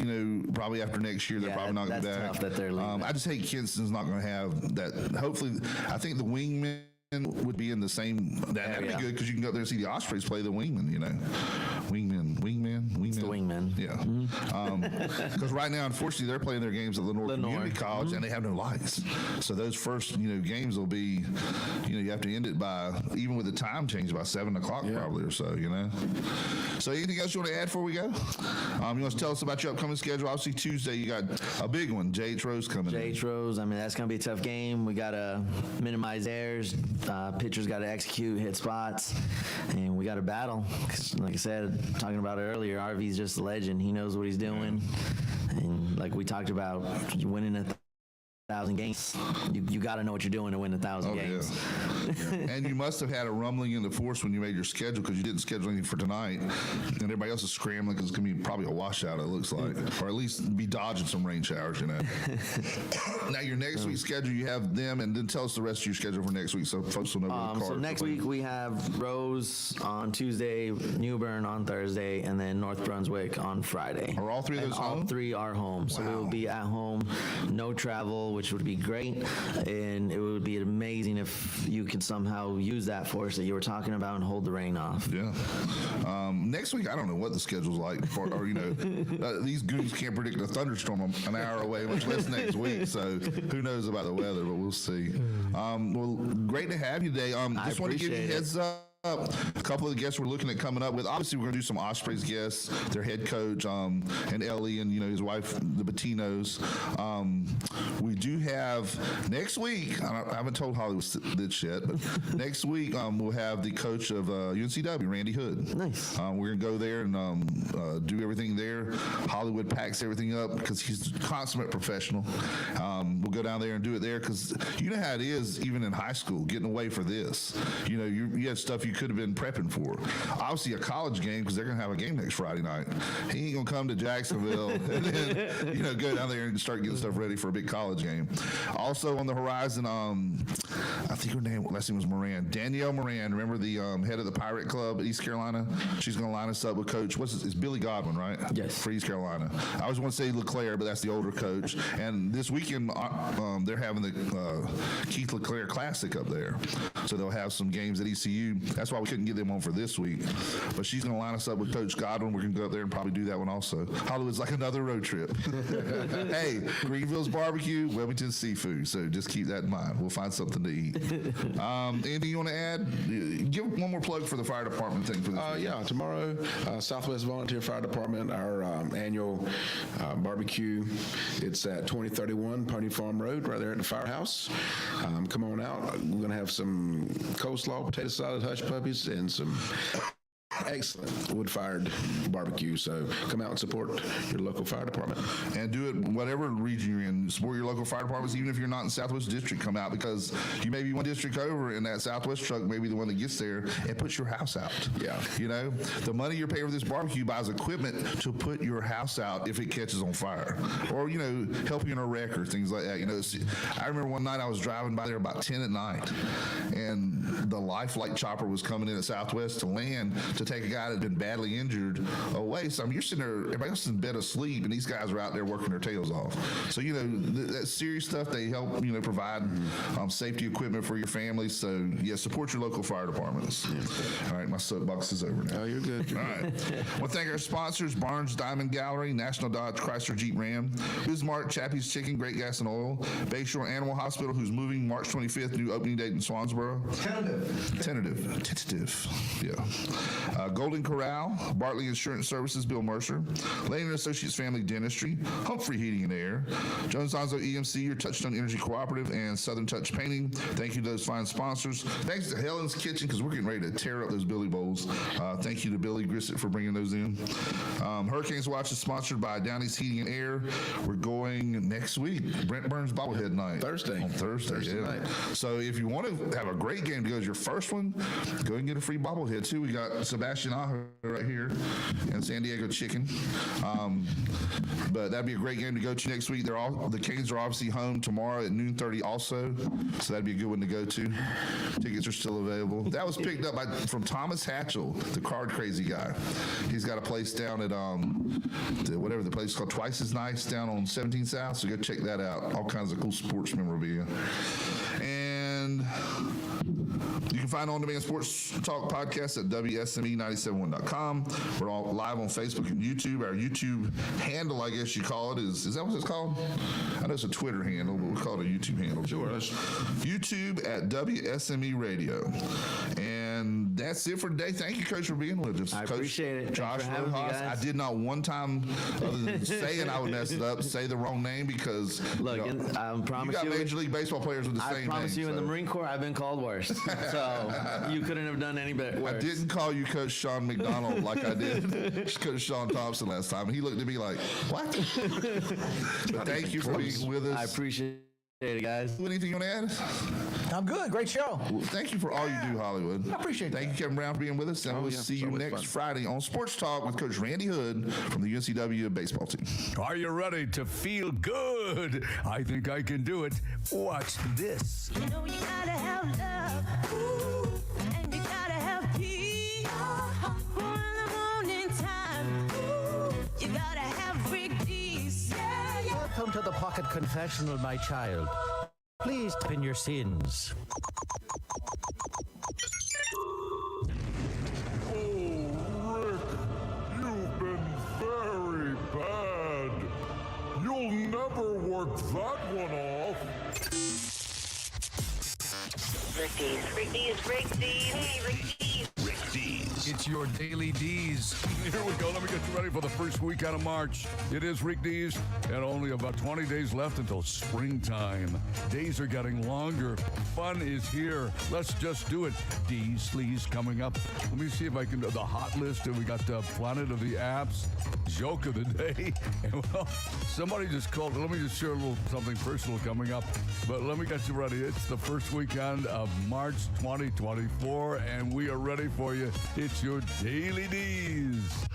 Probably after next year, they're probably not going to be back. Tough that they're leaving. I just hate Kinston's not going to have that. Hopefully, I think the wingmen would be in the same. That'd be good because you can go up there and see the Ospreys play the wingmen. Wingmen. It's the wingmen. Yeah. Because right now, unfortunately, they're playing their games at Lenore Community College, and they have no lights. So those first games will be, you have to end it by, even with the time change, by 7 o'clock probably or so. So anything else you want to add before we go? You want to tell us about your upcoming schedule? Obviously Tuesday you got a big one. J.H. Rose coming in. J.H. Rose. I mean, that's going to be a tough game. We got to minimize errors. Pitchers got to execute, hit spots, and we got to battle. 'Cause like I said, talking about it earlier, RV's just a legend. He knows what he's doing. And like we talked about, winning a 1,000 games. You got to know what you're doing to win 1,000 games. Yeah. And you must have had a rumbling in the force when you made your schedule because you didn't schedule anything for tonight, and everybody else is scrambling because it's going to be probably a washout, it looks like, or at least be dodging some rain showers, Now, your next week's schedule, you have them, and then tell us the rest of your schedule for next week so folks will know where the cards So next week we have Rose on Tuesday, New Bern on Thursday, and then North Brunswick on Friday. Are all three of those home? All three are home. So we will be at home, no travel, which would be great, and it would be amazing if you could somehow use that force that you were talking about and hold the rain off. Yeah. Next week, I don't know what the schedule's like, these goons can't predict a thunderstorm an hour away, much less next week, so who knows about the weather, but we'll see. Well, great to have you today. Just want to give you a heads up. A couple of the guests we're looking at coming up with. Obviously, we're going to do some Ospreys guests, their head coach, and Ellie, and his wife, the Bettinos. We do have next week. I haven't told Hollywood this yet, but next week we'll have the coach of UNCW, Randy Hood. Nice. We're going to go there and do everything there. Hollywood packs everything up because he's a consummate professional. We'll go down there and do it there because you know how it is, even in high school, getting away for this. You had stuff you could have been prepping for. Obviously, a college game because they're going to have a game next Friday night. He ain't going to come to Jacksonville and then, go down there and start getting stuff ready for a big college game. Also on the horizon, I think her last name was Moran. Danielle Moran, remember the head of the Pirate Club at East Carolina? She's going to line us up with Coach. It's Billy Godwin, right? Yes. For East Carolina. I always want to say LeClaire, but that's the older coach. And this weekend, they're having the Keith LeClaire Classic up there. So they'll have some games at ECU. That's why we couldn't get them on for this week. But she's going to line us up with Coach Godwin. We're going to go up there and probably do that one also. Hollywood's like another road trip. Hey, Greenville's barbecue, Wilmington seafood. So just keep that in mind. We'll find something to eat. Anything you want to add? Give one more plug for the fire department thing for this week. Yeah, tomorrow, Southwest Volunteer Fire Department, our annual barbecue. It's at 2031 Pony Farm Road, right there at the firehouse. Come on out. We're going to have some coleslaw, potato salad, hush puppies, and some excellent wood-fired barbecue. So come out and support your local fire department. And do it whatever region you're in. Support your local fire departments, even if you're not in Southwest District. Come out because you may be one district over, and that Southwest truck may be the one that gets there and puts your house out. Yeah. The money you're paying for this barbecue buys equipment to put your house out if it catches on fire, or help you in a wreck or things like that. I remember one night I was driving by there about 10 at night, and the Life Flight chopper was coming in at Southwest to land to take a guy that had been badly injured away. So you're sitting there, everybody else is in bed asleep, and these guys are out there working their tails off. So that serious stuff, they help provide safety equipment for your family. So support your local fire departments. All right, my soapbox is over now. Oh, you're good. All right. I want to thank our sponsors: Barnes Diamond Gallery, National Dodge Chrysler Jeep Ram, Bismarck Chappie's Chicken, Great Gas and Oil, Bayshore Animal Hospital, who's moving March 25th, new opening date in Swansboro. Tentative. Yeah. Golden Corral, Bartley Insurance Services, Bill Mercer, Lane & Associates Family Dentistry, Humphrey Heating and Air, Jones Onzo EMC, your Touchstone Energy Cooperative, and Southern Touch Painting. Thank you to those fine sponsors. Thanks to Helen's Kitchen, because we're getting ready to tear up those Billy Bowls. Thank you to Billy Grissett for bringing those in. Hurricanes Watch is sponsored by Downey's Heating and Air. We're going next week, Brent Burns Bobblehead Night. Thursday. On Thursday night. So if you want to have a great game to go as your first one, go and get a free bobblehead too. We got Sebastian Aho right here and San Diego Chicken. But that'd be a great game to go to next week. The Canes are obviously home tomorrow at 12:30 also, so that'd be a good one to go to. Tickets are still available. That was picked up from Thomas Hatchell, the card crazy guy. He's got a place down at whatever the place is called, Twice as Nice, down on 17th South. So go check that out. All kinds of cool sports memorabilia. And you can find On-Demand Sports Talk podcast at WSME971.com. We're all live on Facebook and YouTube. Our YouTube handle, I guess you call it, is that what it's called? I know it's a Twitter handle, but we call it a YouTube handle. Sure. YouTube at WSME Radio. And that's it for today. Thank you, Coach, for being with us. I Coach appreciate it. Joshua Rojas. I did not one time, other than saying I would mess it up, say the wrong name because look, I promise you got Major League Baseball players with the same name. I promise you, in the Marine Corps, I've been called worse. So you couldn't have done any better. I didn't call you Coach Sean McDonald like I did Coach Sean Thompson last time. He looked at me like, what? But thank you for being with us. I appreciate Hey, guys. Anything you want to add? I'm good. Great show. Well, thank you for all you do, Hollywood. I appreciate Thank you, Kevin Brown, for being with us. And we'll see you next Friday on Sports Talk with Coach Randy Hood from the UNCW baseball team. Are you ready to feel good? I think I can do it. Watch this. You know you gotta have love. Ooh, and you gotta have peace. For in the morning time, ooh, you gotta have Rick D's. Yeah, yeah. Welcome to the Pocket Confessional, my child. Please pin your sins. You've been very bad. You'll never work that one off. Rick D's. It's your Daily D's. Here we go. Let me get you ready for the first weekend of March. It is Rick D's, and only about 20 days left until springtime. Days are getting longer. Fun is here. Let's just do it. D's, sleaze coming up. Let me see if I can do the hot list. And we got the Planet of the Apps, joke of the day. And well, somebody just called. Let me just share a little something personal coming up. But let me get you ready. It's the first weekend of March 2024, and we are ready for you. It's your Daily D's.